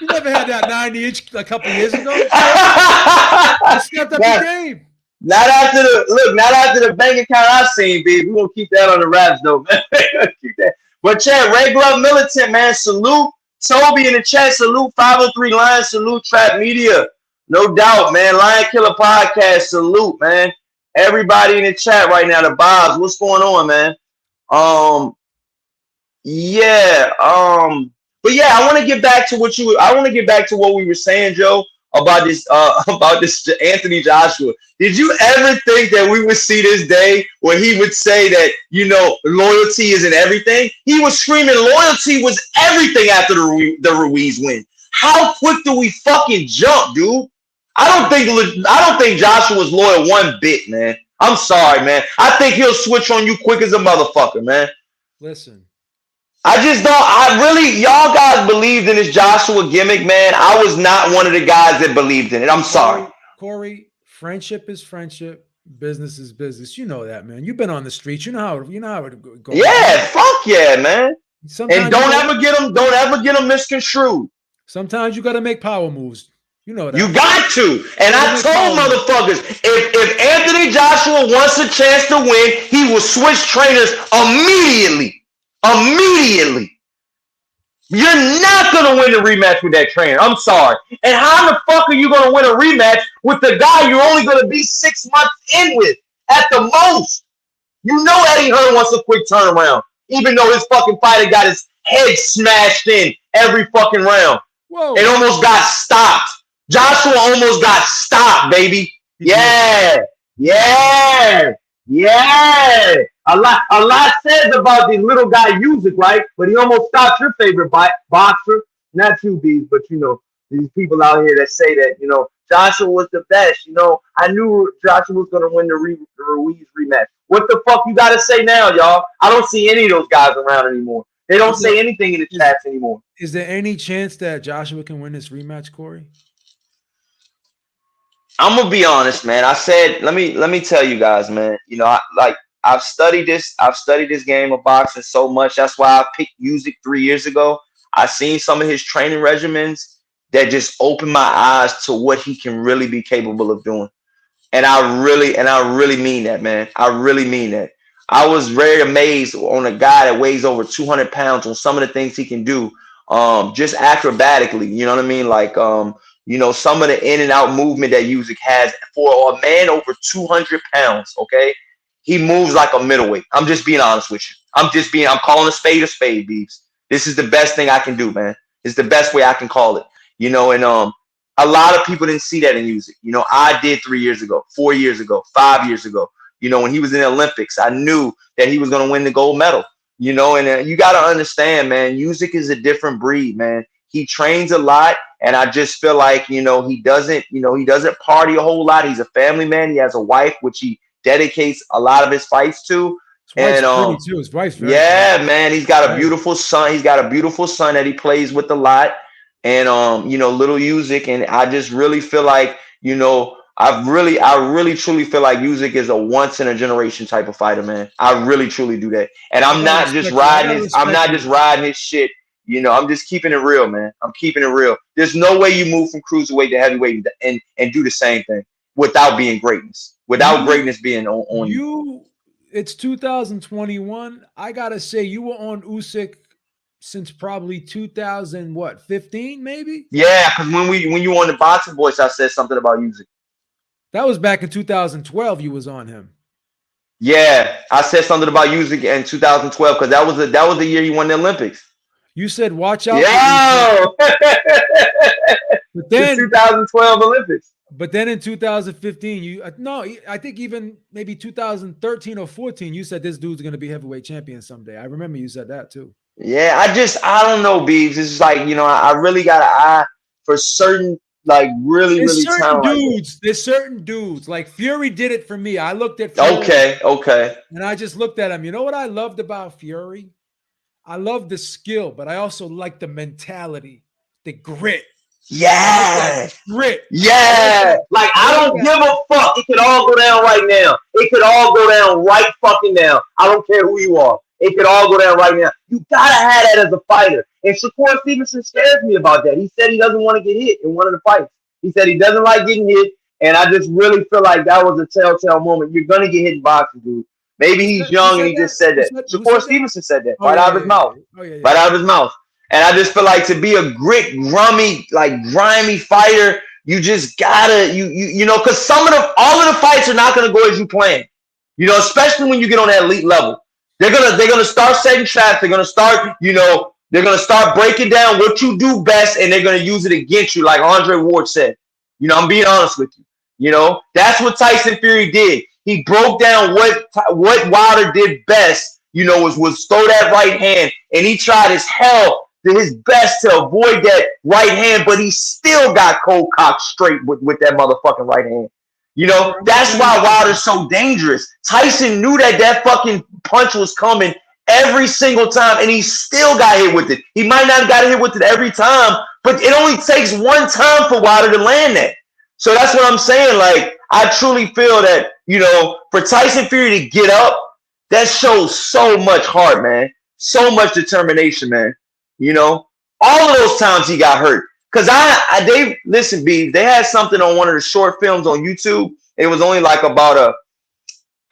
You never had that 90-inch a couple years ago. You stepped up your game. Not after the bank account I've seen, baby. We're gonna keep that on the wraps though, man. Keep that. But chat, Red Glove Militant, man. Salute Toby in the chat. Salute 503 Lion. Salute Trap Media. No doubt, man. Lion Killer Podcast. Salute, man. Everybody in the chat right now. The Bobs. What's going on, man? But yeah, I want to get back to what we were saying, Joe, about this Anthony Joshua. Did you ever think that we would see this day where he would say that, loyalty isn't everything? He was screaming loyalty was everything after the Ruiz win. How quick do we fucking jump, dude? I don't think Joshua's loyal one bit, man. I'm sorry, man. I think he'll switch on you quick as a motherfucker, man. Listen, I just don't. Y'all guys believed in this Joshua gimmick, man. I was not one of the guys that believed in it. I'm sorry. Corey, friendship is friendship, business is business. You know that, man. You've been on the streets. You know how it goes. Yeah, fuck yeah, man. And Sometimes you gotta, don't ever get them misconstrued. sometimes you got to make power moves. You know You that. got to. And I told motherfuckers, if Anthony Joshua wants a chance to win, he will switch trainers immediately. Immediately. You're not going to win a rematch with that trainer. I'm sorry. And how the fuck are you going to win a rematch with the guy you're only going to be 6 months in with at the most? You know Eddie Hearn wants a quick turnaround, even though his fucking fighter got his head smashed in every fucking round. Whoa. It almost got stopped. Joshua almost got stopped, baby. Yeah. Yeah. Yeah. A lot says about the little guy Usyk, right? But he almost stopped your favorite boxer. Not you, Beebs, but you know, these people out here that say that, you know, Joshua was the best. You know, I knew Joshua was going to win the Ruiz rematch. What the fuck you got to say now, y'all? I don't see any of those guys around anymore. They don't say anything in the chats anymore. Is there any chance that Joshua can win this rematch, Corey? I'm gonna be honest, man. I said, let me tell you guys, man. You know, I've studied this game of boxing so much. That's why I picked Usyk 3 years ago. I seen some of his training regimens that just opened my eyes to what he can really be capable of doing. And I really mean that, man. I really mean that. I was very amazed on a guy that weighs over 200 pounds on some of the things he can do, just acrobatically. You know what I mean? Like, you know, some of the in and out movement that Usyk has for a man over 200 pounds. Okay, he moves like a middleweight. I'm just being honest with you. I'm calling a spade, Beebs. This is the best thing I can do, man. It's the best way I can call it. You know, and a lot of people didn't see that in Usyk. You know, I did 3 years ago, 4 years ago, 5 years ago. You know, when he was in the Olympics, I knew that he was going to win the gold medal. You know, and you got to understand, man, Usyk is a different breed, man. He trains a lot, and I just feel like, he doesn't party a whole lot. He's a family man. He has a wife, which he dedicates a lot of his fights to. His wife's pretty too. His wife's very pretty. Man, he's got a beautiful son. He's got a beautiful son that he plays with a lot. And little Usyk, and I just really feel like, I really truly feel like Usyk is a once in a generation type of fighter, man. I really truly do that. And I'm not just riding his shit. I'm just keeping it real, man. I'm keeping it real. There's no way you move from cruiserweight to heavyweight and do the same thing without being greatness, without greatness being on you. It's 2021. I gotta say, you were on Usyk since probably 2015, maybe? Yeah, because when you were on the Boxing Voice, I said something about Usyk. That was back in 2012. You was on him. Yeah, I said something about Usyk in 2012 because that was the year he won the Olympics. You said, "Watch out!" Yeah. But then 2012 Olympics. But then in 2015, I think even maybe 2013 or 14, you said this dude's going to be heavyweight champion someday. I remember you said that too. Yeah, I don't know, Beebs. It's like, I really got an eye for certain, like, really talented dudes. There's certain dudes. Like Fury did it for me. I looked at Fury. Okay. And I just looked at him. You know what I loved about Fury? I love the skill, but I also like the mentality, the grit. Yeah. Grit. Yeah. Like, I don't give a fuck. It could all go down right now. It could all go down right fucking now. I don't care who you are. It could all go down right now. You gotta have that as a fighter. And Shakur Stevenson scares me about that. He said he doesn't want to get hit in one of the fights. He said he doesn't like getting hit. And I just really feel like that was a telltale moment. You're gonna get hit in boxing, dude. Maybe he's young and he just said that. Shakur Stevenson said that right out of his mouth. Right out of his mouth. And I just feel like to be a grit, grimy fighter, you just gotta, because all of the fights are not gonna go as you plan. Especially when you get on that elite level. They're gonna start setting traps. They're gonna start, they're gonna start breaking down what you do best, and they're gonna use it against you, like Andre Ward said. I'm being honest with you. That's what Tyson Fury did. He broke down what Wilder did best, was throw that right hand, and he tried his best to avoid that right hand, but he still got cold cocked straight with that motherfucking right hand. That's why Wilder's so dangerous. Tyson knew that fucking punch was coming every single time, and he still got hit with it. He might not have got hit with it every time, but it only takes one time for Wilder to land that. So that's what I'm saying. Like, I truly feel that, for Tyson Fury to get up, that shows so much heart, man. So much determination, man. All of those times he got hurt. Because listen, B, they had something on one of the short films on YouTube. It was only like about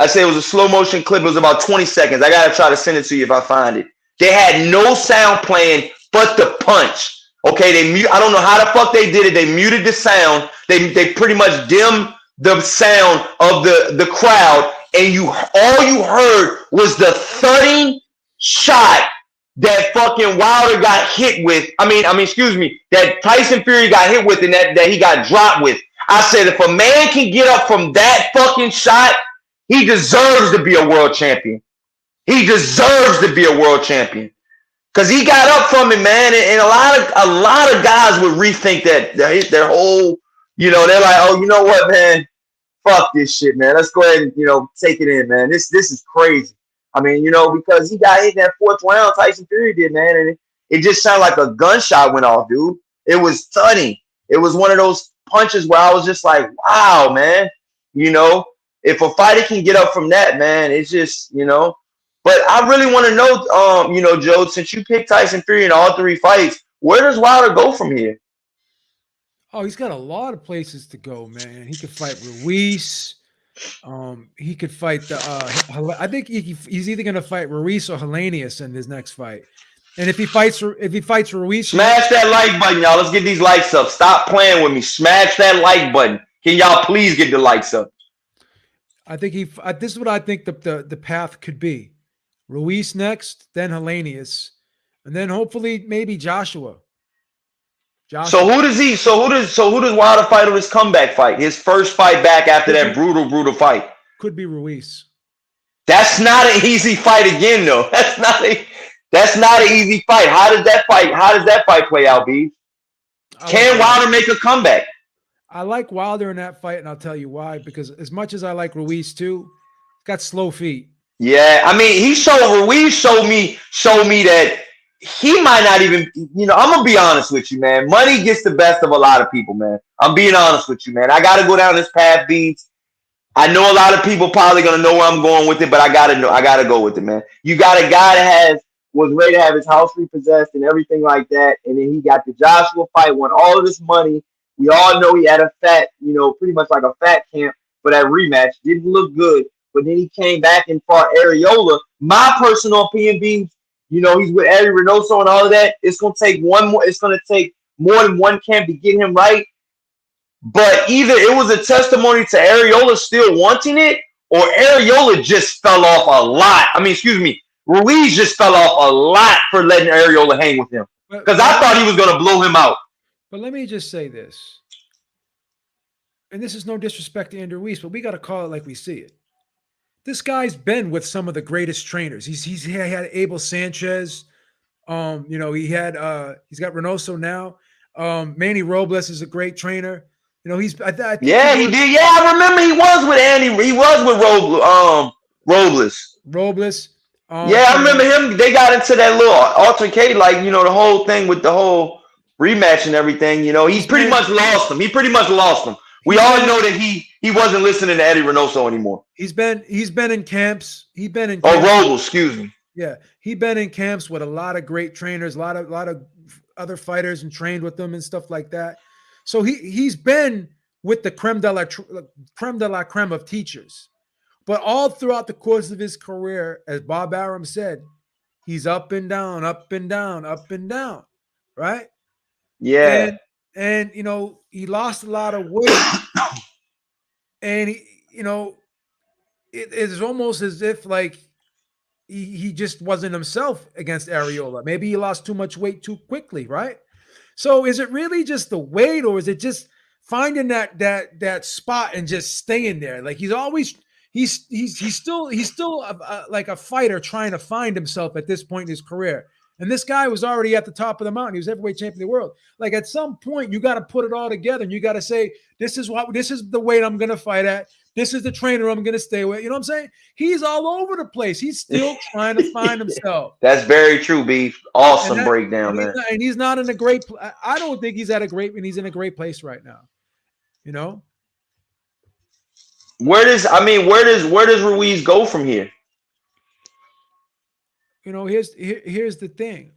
I'd say it was a slow motion clip. It was about 20 seconds. I got to try to send it to you if I find it. They had no sound playing but the punch. Okay, I don't know how the fuck they did it. They muted the sound. They pretty much dimmed the sound of the crowd, and all you heard was the thudding shot that fucking Wilder got hit with. Excuse me, that Tyson Fury got hit with and that he got dropped with. I said, if a man can get up from that fucking shot, he deserves to be a world champion. He deserves to be a world champion. Because he got up from it, man. And a lot of guys would rethink that their whole, they're like, oh, you know what, man? Fuck this shit, man. Let's go ahead and, take it in, man. This is crazy. Because he got hit in that fourth round, Tyson Fury did, man. And it just sounded like a gunshot went off, dude. It was stunning. It was one of those punches where I was just like, wow, man. If a fighter can get up from that, man, it's just, But I really want to know, Joe, since you picked Tyson Fury in all three fights, where does Wilder go from here? Oh, he's got a lot of places to go, man. He could fight Ruiz. He could fight I think he's either going to fight Ruiz or Helenius in his next fight. And if he fights Ruiz, smash that like button, y'all. Let's get these likes up. Stop playing with me. Smash that like button. Can y'all please get the likes up? I think this is what I think the path could be. Ruiz next, then Helenius, and then hopefully maybe Joshua. So who does Wilder fight on his comeback fight? His first fight back after that brutal fight. Could be Ruiz. That's not an easy fight again, though. That's not an easy fight. How does that fight play out, B? Can Wilder make a comeback? I like Wilder in that fight, and I'll tell you why. Because as much as I like Ruiz too, he's got slow feet. Yeah, Ruiz showed me that he might not even, I'm going to be honest with you, man. Money gets the best of a lot of people, man. I'm being honest with you, man. I got to go down this path, Beats. I know a lot of people probably going to know where I'm going with it, but I got to go with it, man. You got a guy that was ready to have his house repossessed and everything like that, and then he got the Joshua fight, won all of this money. We all know he had a fat, pretty much like a fat camp for that rematch. Didn't look good, but then he came back and fought Areola. My personal opinion being, he's with Eddie Reynoso and all of that. It's going to take more than one camp to get him right. But either it was a testimony to Areola still wanting it, or Areola just fell off a lot. Ruiz just fell off a lot for letting Areola hang with him. Because I thought he was going to blow him out. But let me just say this. And this is no disrespect to Andrew Ruiz, but we got to call it like we see it. This guy's been with some of the greatest trainers. He's had Abel Sanchez. He's got Reynoso now. Manny Robles is a great trainer. I think he did. Yeah, I remember he was with Andy. He was with Robles. I remember him. They got into that little altercation, the whole thing with the whole rematch and everything. He pretty much lost him. We all know that he wasn't listening to Eddie Reynoso anymore. He's been in camps. Robles, excuse me. Yeah, he's been in camps with a lot of great trainers, a lot of other fighters, and trained with them and stuff like that. So he's been with the creme de la creme of teachers. But all throughout the course of his career, as Bob Arum said, he's up and down, up and down, up and down, right? Yeah. And he lost a lot of weight. And it's almost as if like he just wasn't himself against Areola. Maybe he lost too much weight too quickly, right? So is it really just the weight, or is it just finding that spot and just staying there? Like he's still like a fighter trying to find himself at this point in his career. And this guy was already at the top of the mountain. He was heavyweight champion of the world. Like at some point, you got to put it all together, and you got to say, this is the weight I'm going to fight at. This is the trainer I'm going to stay with. You know what I'm saying? He's all over the place. He's still trying to find himself. That's very true, Beef. Awesome breakdown, man. He's not in a great. I don't think he's at a great. And he's in a great place right now. You know. Where does Ruiz go from here? You know, here's the thing.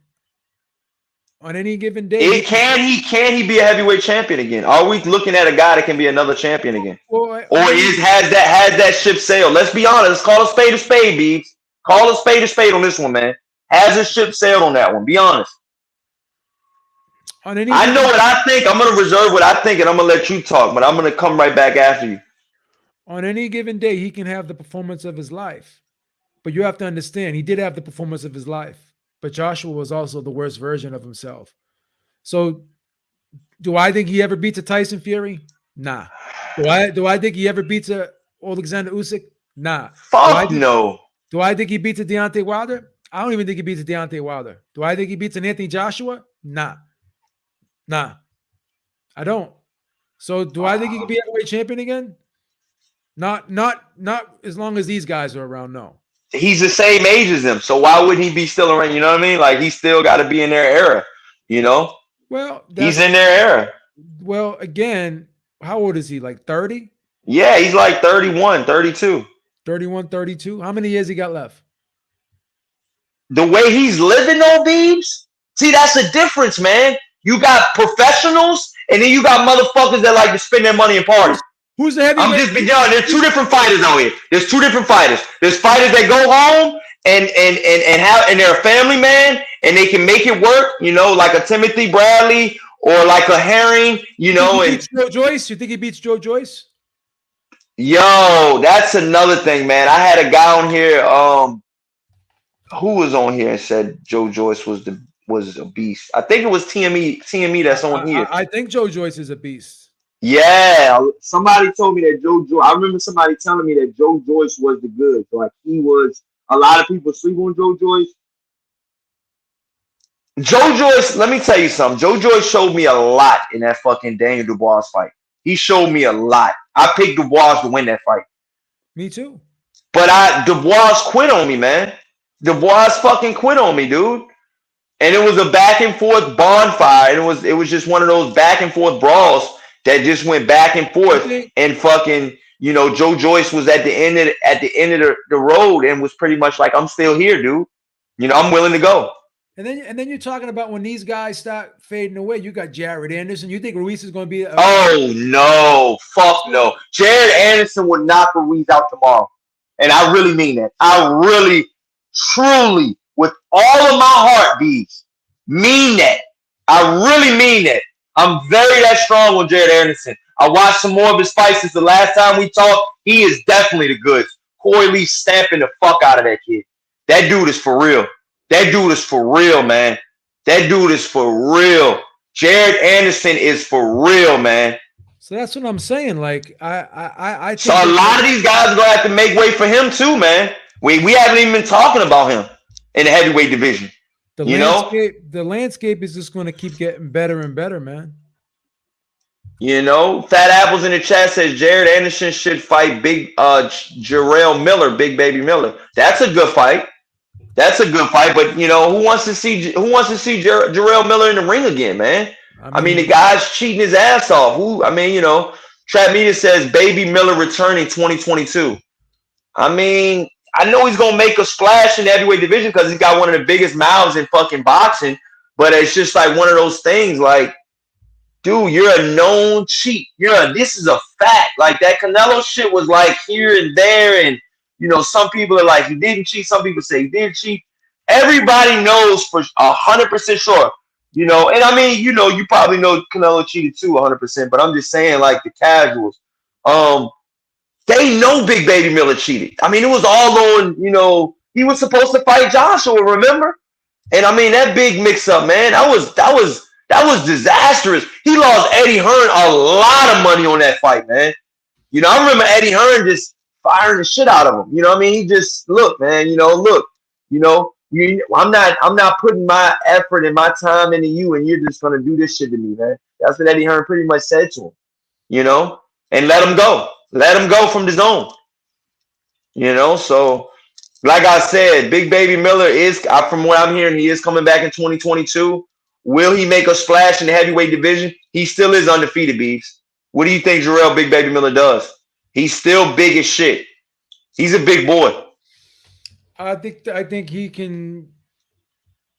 On any given day, can he be a heavyweight champion again? Are we looking at a guy that can be another champion again, has that ship sailed? Let's be honest. Let's call a spade, Beebs. Call a spade on this one, man. Has the ship sailed on that one? Be honest. I know what I think. I'm gonna reserve what I think, and I'm gonna let you talk. But I'm gonna come right back after you. On any given day, he can have the performance of his life, but you have to understand he did have the performance of his life. But Joshua was also the worst version of himself. So, do I think he ever beats a Tyson Fury? Nah. Do I think he ever beats a Alexander Usyk? Nah. No. Do I think he beats a Deontay Wilder? I don't even think he beats a Deontay Wilder. Do I think he beats an Anthony Joshua? Nah. I don't. So, do I think he can be a heavyweight champion again? Not as long as these guys are around. No. He's the same age as them, so why wouldn't he be still around? You know what I mean? Like, he's still got to be in their era, you know? Well, he's in their era. Well, again, how old is he? Like 30? Yeah, he's like 31, 32. 31, 32? How many years he got left? The way he's living, though, Beebs, see, that's the difference, man. You got professionals, and then you got motherfuckers that like to spend their money in parties. Who's the heavyweight? I'm just being young. There's two different fighters out here. There's two different fighters. There's fighters that go home and they're a family man and they can make it work, you know, like a Timothy Bradley or like a Herring, you know. And Joe Joyce? You think he beats Joe Joyce? Yo, that's another thing, man. I had a guy on here, who was on here and said Joe Joyce was a beast. I think it was TME that's on here. I think Joe Joyce is a beast. Yeah, somebody told me that I remember somebody telling me that Joe Joyce was the good. Like, he was, a lot of people sleep on Joe Joyce. Joe Joyce, let me tell you something. Joe Joyce showed me a lot in that fucking Daniel Dubois fight. He showed me a lot. I picked Dubois to win that fight. Me too. But Dubois quit on me, man. Dubois fucking quit on me, dude. And it was a back and forth bonfire. And it was just one of those back and forth brawls that just went back and forth, and fucking, you know, Joe Joyce was at the end of the road and was pretty much like, I'm still here, dude. You know, I'm willing to go. And then you're talking about when these guys start fading away. You got Jared Anderson. You think Ruiz is going to be? Oh no, fuck no. Jared Anderson would knock Ruiz out tomorrow, and I really mean that. I really, truly, with all of my heart, Beebs, mean that. I really mean that. I'm very that strong on Jared Anderson. I watched some more of his fights since the last time we talked. He is definitely the goods. Corylee stamping the fuck out of that kid. That dude is for real. That dude is for real, man. That dude is for real. Jared Anderson is for real, man. So that's what I'm saying. Like, I think so a lot of these guys are gonna have to make way for him too, man. We haven't even been talking about him in the heavyweight division. The landscape is just going to keep getting better and better, man. You know, Fat Apples in the chat says Jared Anderson should fight Jarrell Miller, Big Baby Miller. That's a good fight. But you know, who wants to see Jarrell Miller in the ring again, man? I mean, the guy's cheating his ass off. You know, Trap Media says Baby Miller returning 2022. I mean, I know he's gonna make a splash in the heavyweight division because he's got one of the biggest mouths in fucking boxing. But it's just like one of those things, like, dude, you're a known cheat. This is a fact. Like, that Canelo shit was like here and there, and you know, some people are like, he didn't cheat. Some people say he did cheat. Everybody knows for 100% sure. You know, and I mean, you know, you probably know Canelo cheated too, 100%. But I'm just saying, like, the casuals, they know Big Baby Miller cheated. I mean, it was all on, you know, he was supposed to fight Joshua, remember? And I mean, that big mix-up, man, that was disastrous. He lost Eddie Hearn a lot of money on that fight, man. You know, I remember Eddie Hearn just firing the shit out of him. You know what I mean? He just, look, man, I'm not putting my effort and my time into you, and you're just gonna do this shit to me, man. That's what Eddie Hearn pretty much said to him, you know, and let him go. Let him go from the zone. So like I said, Big Baby Miller from what I'm hearing, he is coming back in 2022. Will he make a splash in the heavyweight division? He still is undefeated, Beebs. What do you think Jarrell Big Baby Miller does? He's still big as shit. He's a big boy. I think he can.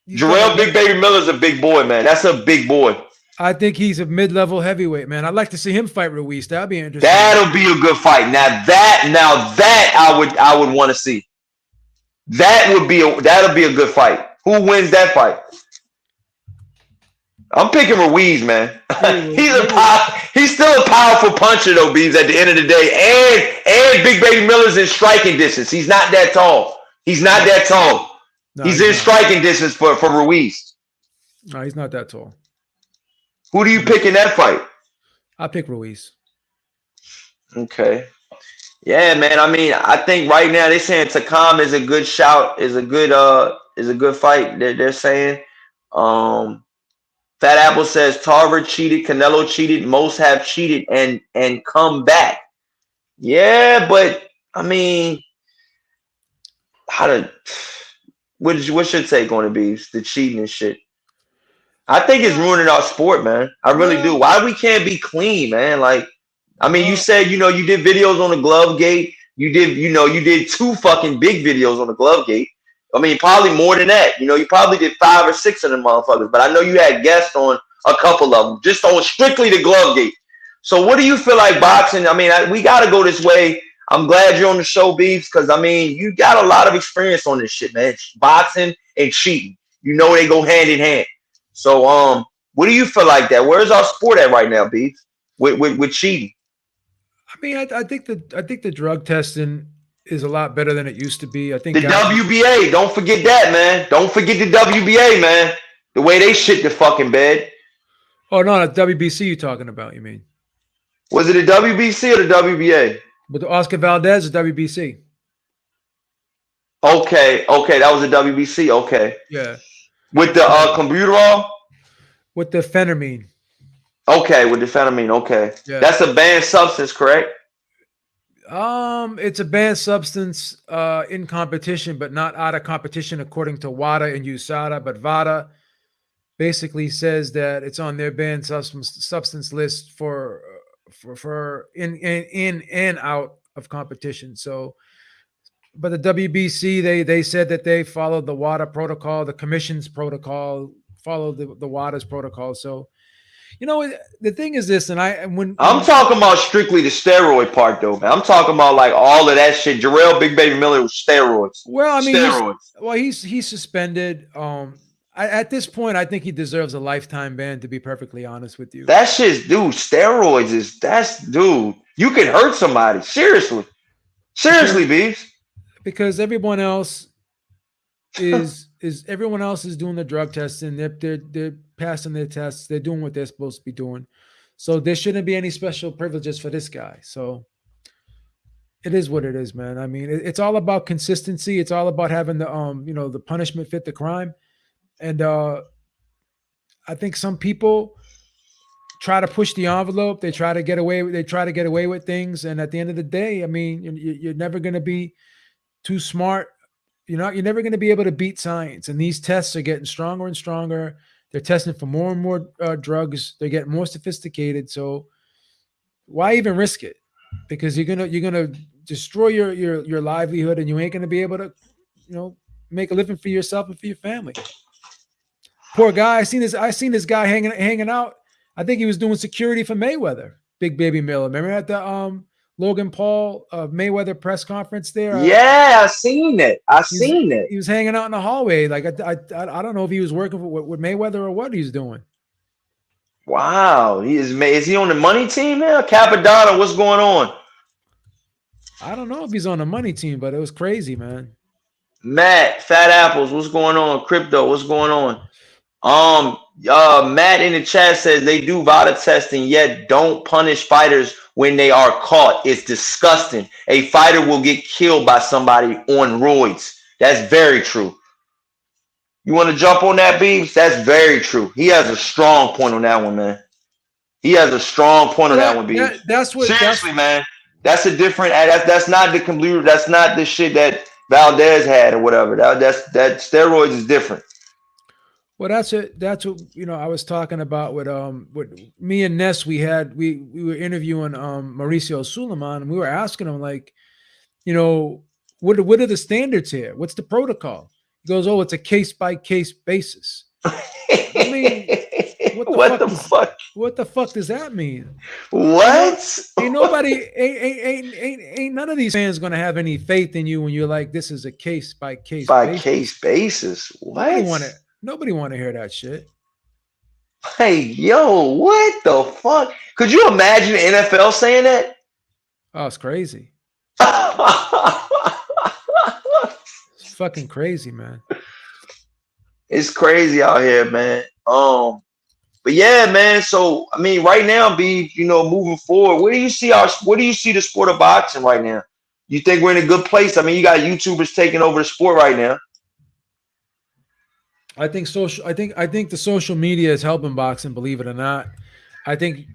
Jarrell Big Baby Miller's a big boy, man. That's a big boy. I think he's a mid-level heavyweight, man. I'd like to see him fight Ruiz. That'd be interesting. That'll be a good fight. Now that I would want to see. That'll be a good fight. Who wins that fight? I'm picking Ruiz, man. He's still a powerful puncher, though, Beebs, at the end of the day. And Big Baby Miller's in striking distance. He's not that tall. No, he's in striking distance for Ruiz. No, he's not that tall. Who do you pick in that fight? I pick Ruiz. Okay. Yeah, man. I mean, I think right now they're saying Takam is a good shout, is a good fight. They're saying. Fat Apple says Tarver cheated, Canelo cheated, most have cheated and come back. Yeah, but I mean, what's your take on it, Beebs? The cheating and shit. I think it's ruining our sport, man. I really do. Why we can't be clean, man? Like, I mean, you said, you did videos on the Glove Gate. You did 2 fucking big videos on the Glove Gate. I mean, probably more than that. You probably did 5 or 6 of them motherfuckers. But I know you had guests on a couple of them, just on strictly the Glove Gate. So what do you feel like boxing? I mean, we got to go this way. I'm glad you're on the show, Beebs, because, I mean, you got a lot of experience on this shit, man. Boxing and cheating. They go hand in hand. So, what do you feel like that? Where's our sport at right now, Beebs, with cheating? I mean, I think the drug testing is a lot better than it used to be. I think the WBA. Don't forget that, man. Don't forget the WBA, man. The way they shit the fucking bed. Oh no, the WBC you're talking about? You mean? Was it the WBC or the WBA? But the Oscar Valdez is WBC. Okay, that was the WBC. Okay. Yeah. With the clenbuterol? With the phentermine. Okay, with the phentermine. Okay. Yeah. That's a banned substance, correct? It's a banned substance in competition, but not out of competition according to WADA and USADA. But WADA basically says that it's on their banned substance list for in and out of competition. So, but the WBC they said that they followed the WADA protocol, the commission's protocol, followed the WADA's protocol. So, the thing is this, when I'm talking about strictly the steroid part, though, man. I'm talking about like all of that shit. Jarrell Big Baby Miller was steroids. Well, I mean, steroids. He's suspended. At this point, I think he deserves a lifetime ban. To be perfectly honest with you, that shit's steroids dude. You can hurt somebody. Seriously, Beebs. Because everyone else is doing the drug testing. They're passing their tests. They're doing what they're supposed to be doing. So there shouldn't be any special privileges for this guy. So it is what it is, man. I mean, it's all about consistency. It's all about having the the punishment fit the crime. And I think some people try to push the envelope. They try to get away with things. And at the end of the day, I mean, you're never going to be too smart. You're never going to be able to beat science. And these tests are getting stronger and stronger. They're testing for more and more drugs. They're getting more sophisticated. So why even risk it? Because you're gonna destroy your livelihood, and you ain't gonna be able to, make a living for yourself and for your family. Poor guy. I seen this guy hanging out. I think he was doing security for Mayweather. Big Baby Miller. Remember at the Logan Paul Mayweather press conference there? Yeah, I seen it. He was hanging out in the hallway. Like I don't know if he was working with Mayweather or what he's doing. Wow, is he on the money team now? Capadonna, what's going on? I don't know if he's on the money team, but it was crazy, man. Matt, Fat Apples, what's going on? Crypto, what's going on? Matt in the chat says they do VADA testing, yet don't punish fighters when they are caught. It's disgusting. A fighter will get killed by somebody on roids. That's very true. You want to jump on that, Beebs? That's very true. He has a strong point on that one, man. He has a strong point on that one, Beebs. That's what seriously, man. That's a different. That's not the computer. That's not the shit that Valdez had or whatever. That steroids is different. Well, that's it. That's what I was talking about with me and Ness. We were interviewing Mauricio Suleiman, and we were asking him like, what are the standards here? What's the protocol? He goes, oh, it's a case by case basis. I mean, what the fuck does that mean? What? Ain't nobody, ain't none of these fans gonna have any faith in you when you're like, this is a case by case basis. What? Nobody want to hear that shit. Hey, yo, what the fuck? Could you imagine the NFL saying that? Oh, it's crazy. It's fucking crazy, man. It's crazy out here, man. But yeah, man. So I mean, right now, moving forward, where do you see the sport of boxing right now? You think we're in a good place? I mean, you got YouTubers taking over the sport right now. I think the social media is helping boxing, believe it or not. I think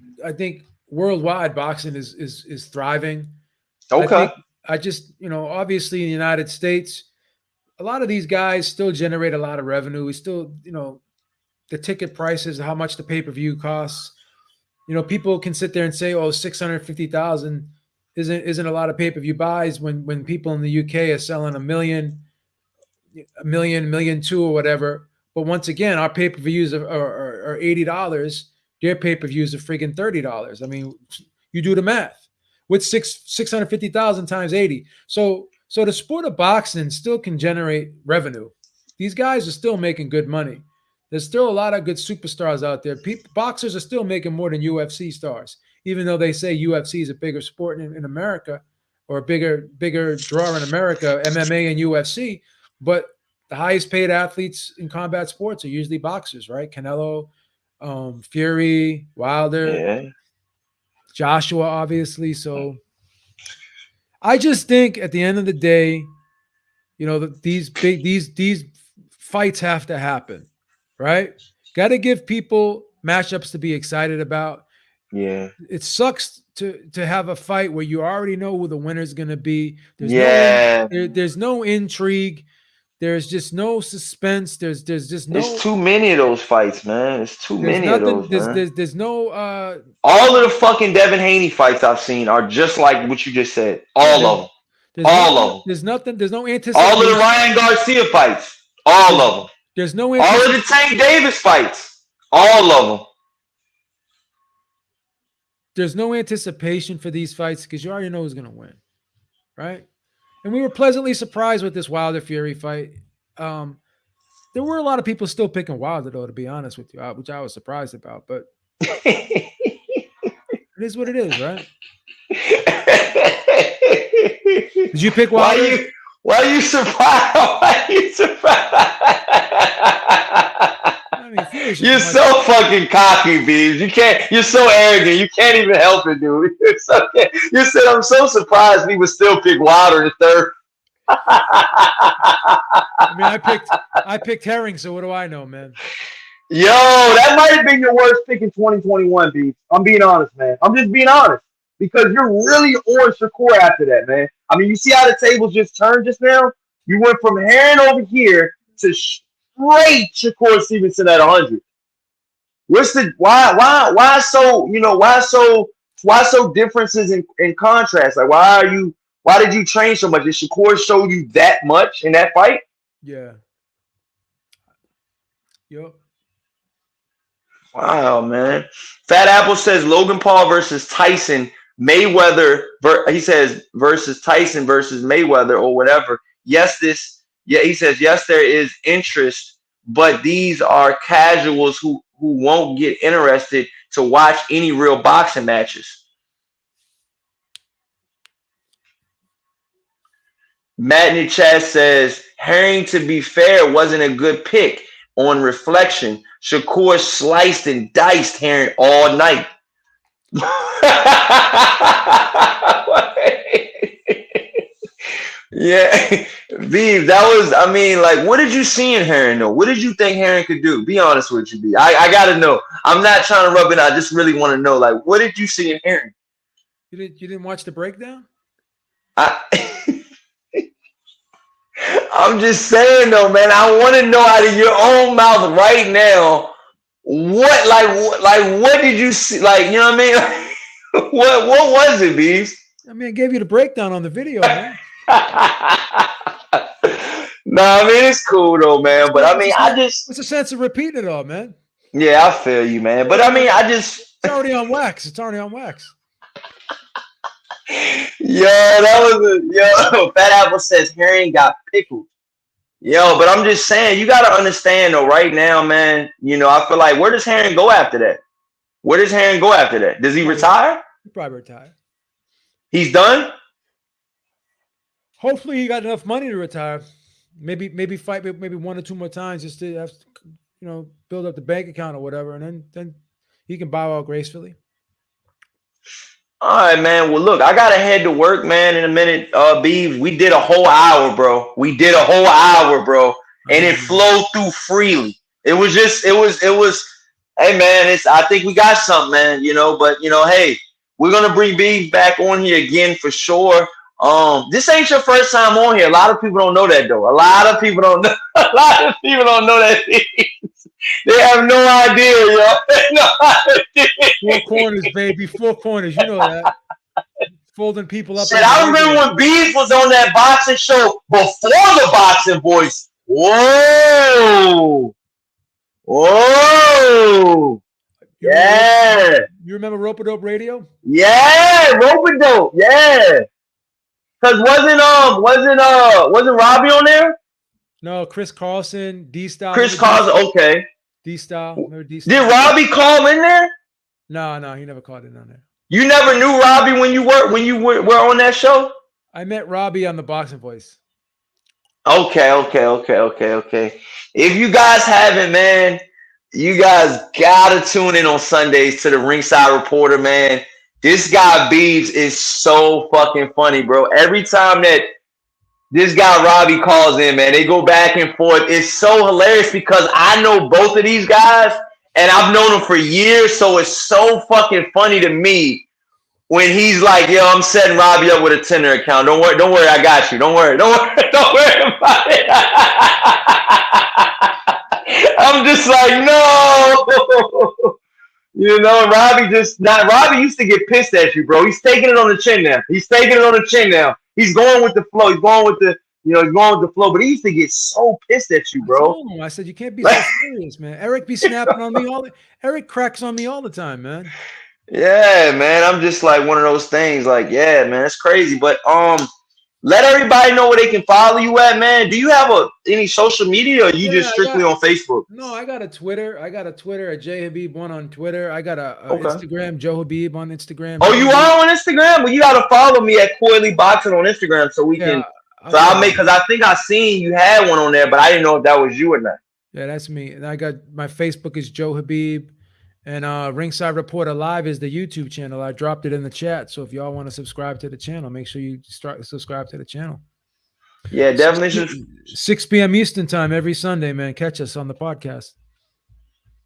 worldwide boxing is thriving. Okay. Obviously in the United States, a lot of these guys still generate a lot of revenue. We still, the ticket prices, how much the pay-per-view costs. People can sit there and say, oh, 650,000 isn't a lot of pay-per-view buys when people in the UK are selling a million, 1.2 or whatever. But once again, our pay-per-views are $80. Their pay-per-views are friggin' $30. I mean, you do the math. With 650,000 times 80. So the sport of boxing still can generate revenue. These guys are still making good money. There's still a lot of good superstars out there. Boxers are still making more than UFC stars, even though they say UFC is a bigger sport in America, or a bigger draw in America, MMA and UFC. But the highest paid athletes in combat sports are usually boxers, right? Canelo, Fury, Wilder, Joshua, obviously. So I just think at the end of the day, these fights have to happen, right? Got to give people matchups to be excited about. Yeah. It sucks to have a fight where you already know who the winner's going to be. There's no intrigue. There's just no suspense. There's just no. There's too many of those fights, man. There's too many of those, man. There's no. All of the fucking Devin Haney fights I've seen are just like what you just said. All of them. All of them. There's nothing. There's no anticipation. All of the Ryan Garcia fights. All of them. There's no. All of the Tank Davis fights. All of them. There's no anticipation for these fights because you already know who's going to win, right? And we were pleasantly surprised with this Wilder Fury fight. There were a lot of people still picking Wilder, though, to be honest with you, which I was surprised about. But it is what it is, right? Did you pick Wilder? Why are you surprised? Why are you surprised? You're so fucking cocky, Beebs. You're so arrogant. You can't even help it, dude. You said, I'm so surprised we would still pick Wilder in the third. I mean, I picked Herring, so what do I know, man? Yo, that might have been your worst pick in 2021, Beebs. I'm being honest, man. I'm just being honest. Because you're really on Shakur after that, man. I mean, you see how the tables just turned just now? You went from Herring over here to straight Shakur Stevenson at 100. What's the why so differences in contrast? Like why did you train so much? Did Shakur show you that much in that fight? Yeah. Yep. Wow, man. Fat Apple says Logan Paul versus Tyson Mayweather. He says versus Tyson versus Mayweather or whatever. He says yes, there is interest, but these are casuals who won't get interested to watch any real boxing matches. Matt in the chat says Herring, to be fair, wasn't a good pick. On reflection, Shakur sliced and diced Herring all night. Yeah, Beebs, what did you see in Herring though? What did you think Herring could do? Be honest with you, B. I gotta know. I'm not trying to rub it out. I just really want to know, what did you see in Herring? You didn't watch the breakdown? I, I'm just saying though, man. I want to know out of your own mouth right now. What did you see? Like, you know what I mean? What was it, Beebs? I mean, I gave you the breakdown on the video, man. Nah, I mean it's cool though, man. But I mean, what's the sense of repeating it all, man? Yeah, I feel you, man. But I mean, it's already on wax. It's already on wax. Yo, Fat Apple says herring got pickled. Yo, but I'm just saying, you gotta understand though, right now, man. You know, I feel like where does Herring go after that? Where does Herring go after that? Does he retire? He probably retire. He's done. Hopefully, he got enough money to retire. Maybe fight maybe 1 or 2 more times just to have, build up the bank account or whatever, and then he can bow out gracefully. All right, man. Well, look, I gotta head to work, man. In a minute, Beebs. We did a whole hour, bro. And it flowed through freely. It was. Hey, man. I think we got something, man. But hey, we're gonna bring Beebs back on here again for sure. This ain't your first time on here. A lot of people don't know that though. A lot of people don't know that. They have no idea, yo. No idea. 4 corners, baby. 4 corners. You know that. Folding people up. Shit, I remember when Beebs was on that boxing show before the Boxing Voice. Whoa. Yeah. You remember Rope-a-Dope Radio? Yeah, Rope-a-Dope. Yeah. Cause wasn't Robbie on there? No, Chris Carlson, D-Style. Chris Carlson, okay. D-Style. Did Robbie call in there? No, he never called in on there. You never knew Robbie when you were on that show? I met Robbie on the Boxing Voice. Okay. If you guys haven't, man, you guys gotta tune in on Sundays to the Ringside Reporter, man. This guy Beebs is so fucking funny, bro. Every time that this guy Robbie calls in, man, they go back and forth. It's so hilarious because I know both of these guys and I've known them for years, so it's so fucking funny to me when he's like, yo, I'm setting Robbie up with a Tinder account. Don't worry, I got you. Don't worry about it. I'm just like, no. Robbie used to get pissed at you, bro. He's taking it on the chin now. He's going with the flow. He's going with the flow. But he used to get so pissed at you, bro. I said you can't be so serious, man. Eric be snapping on me Eric cracks on me all the time, man. Yeah, man. I'm just like one of those things. Like, yeah, man, it's crazy. But let everybody know where they can follow you at, man. Do you have any social media, or you just strictly on Facebook? No, I got a Twitter. at JHabib1 on Twitter. I got a Instagram, Joe Habib on Instagram. Oh, you are on Instagram? Well, you got to follow me at Corylee Boxing on Instagram so we can. So because I think I seen you had one on there, but I didn't know if that was you or not. Yeah, that's me. And I got my Facebook is Joe Habib. And Ringside Reporter Live is the YouTube channel. I dropped it in the chat. So if y'all want to subscribe to the channel, make sure you subscribe to the channel. Yeah, definitely. 6 p.m. Eastern time every Sunday, man. Catch us on the podcast.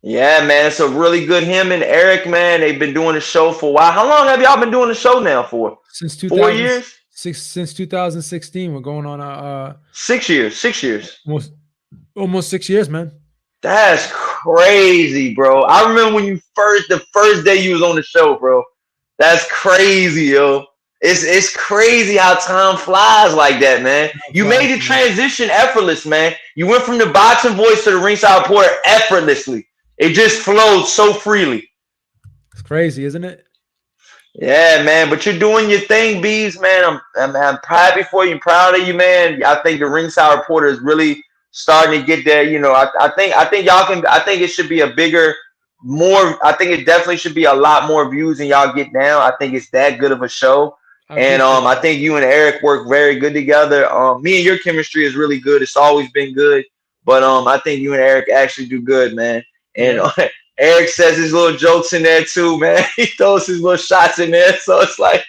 Yeah, man. It's a really good him and Eric, man. They've been doing the show for a while. How long have y'all been doing the show now for? Since 4 years? Since 2016. We're going on 6 years. 6 years. Almost 6 years, man. That's crazy, bro. I remember when the first day you was on the show, bro. That's crazy, yo. It's crazy how time flies like that, man. You made the transition effortless, man. You went from the Boxing Voice to the Ringside Reporter effortlessly. It just flowed so freely. It's crazy, isn't it? Yeah, man. But you're doing your thing, Beebs, man. I'm happy for you, proud of you, man. I think the Ringside Reporter is really starting to get there. I think y'all can. I think it should be I think it definitely should be a lot more views than y'all get now. I think it's that good of a show. I think you and Eric work very good together. Me and your chemistry is really good. It's always been good. But I think you and Eric actually do good, man. And Eric says his little jokes in there too, man. He throws his little shots in there. So it's like,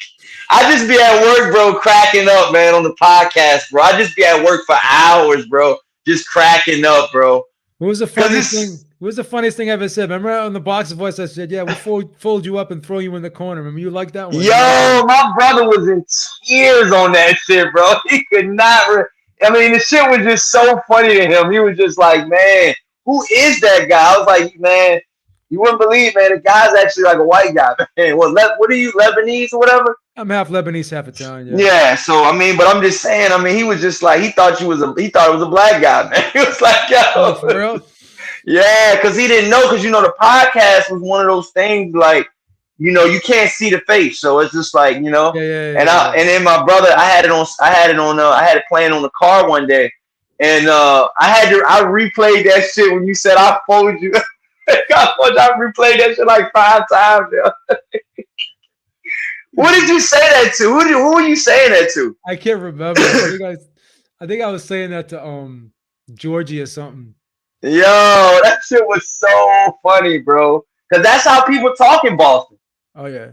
I just be at work, bro, cracking up, man, on the podcast, bro. I just be at work for hours, bro, just cracking up, bro. What was the Because funniest thing? What was the funniest thing I ever said? Remember on the Boxer Voice, I said, "Yeah, we'll fold you up and throw you in the corner." Remember you liked that one? Yo, my brother was in tears on that shit, bro. He could not. I mean, the shit was just so funny to him. He was just like, man, who is that guy? I was like, man, you wouldn't believe, man. The guy's actually like a white guy, man. What are you, Lebanese or whatever? I'm half Lebanese, half Italian. Yeah. Yeah. So I mean, but I'm just saying. I mean, he was just like he thought it was a black guy, man. He was like, Oh, for yo, real? yeah, because he didn't know, because the podcast was one of those things like, you can't see the face, so it's just like, Yeah. and then my brother, I had it playing on the car one day, and I replayed that shit when you said I fold you. I replayed that shit like 5 times. Yo. What did you say that to? Who were you saying that to? I can't remember. I think I was saying that to Georgie or something. Yo, that shit was so funny, bro. Because that's how people talk in Boston. Oh yeah.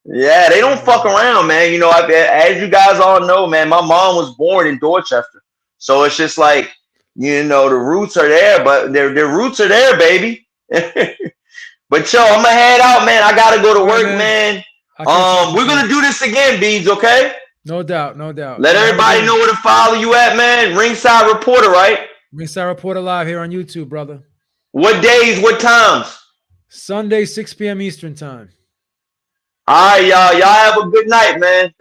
Yeah, they don't fuck around, man. As you guys all know, man, my mom was born in Dorchester. So it's just like, the roots are there, but their roots are there, baby. But yo, I'm gonna head out, man. I gotta go to work, man. We're gonna do this again, Beebs, okay? No doubt. Let everybody know where to follow you at, man. Ringside Reporter, right? Ringside Reporter live here on YouTube, brother. What days, what times? Sunday, 6 p.m. Eastern time. All right, y'all. Y'all have a good night, man.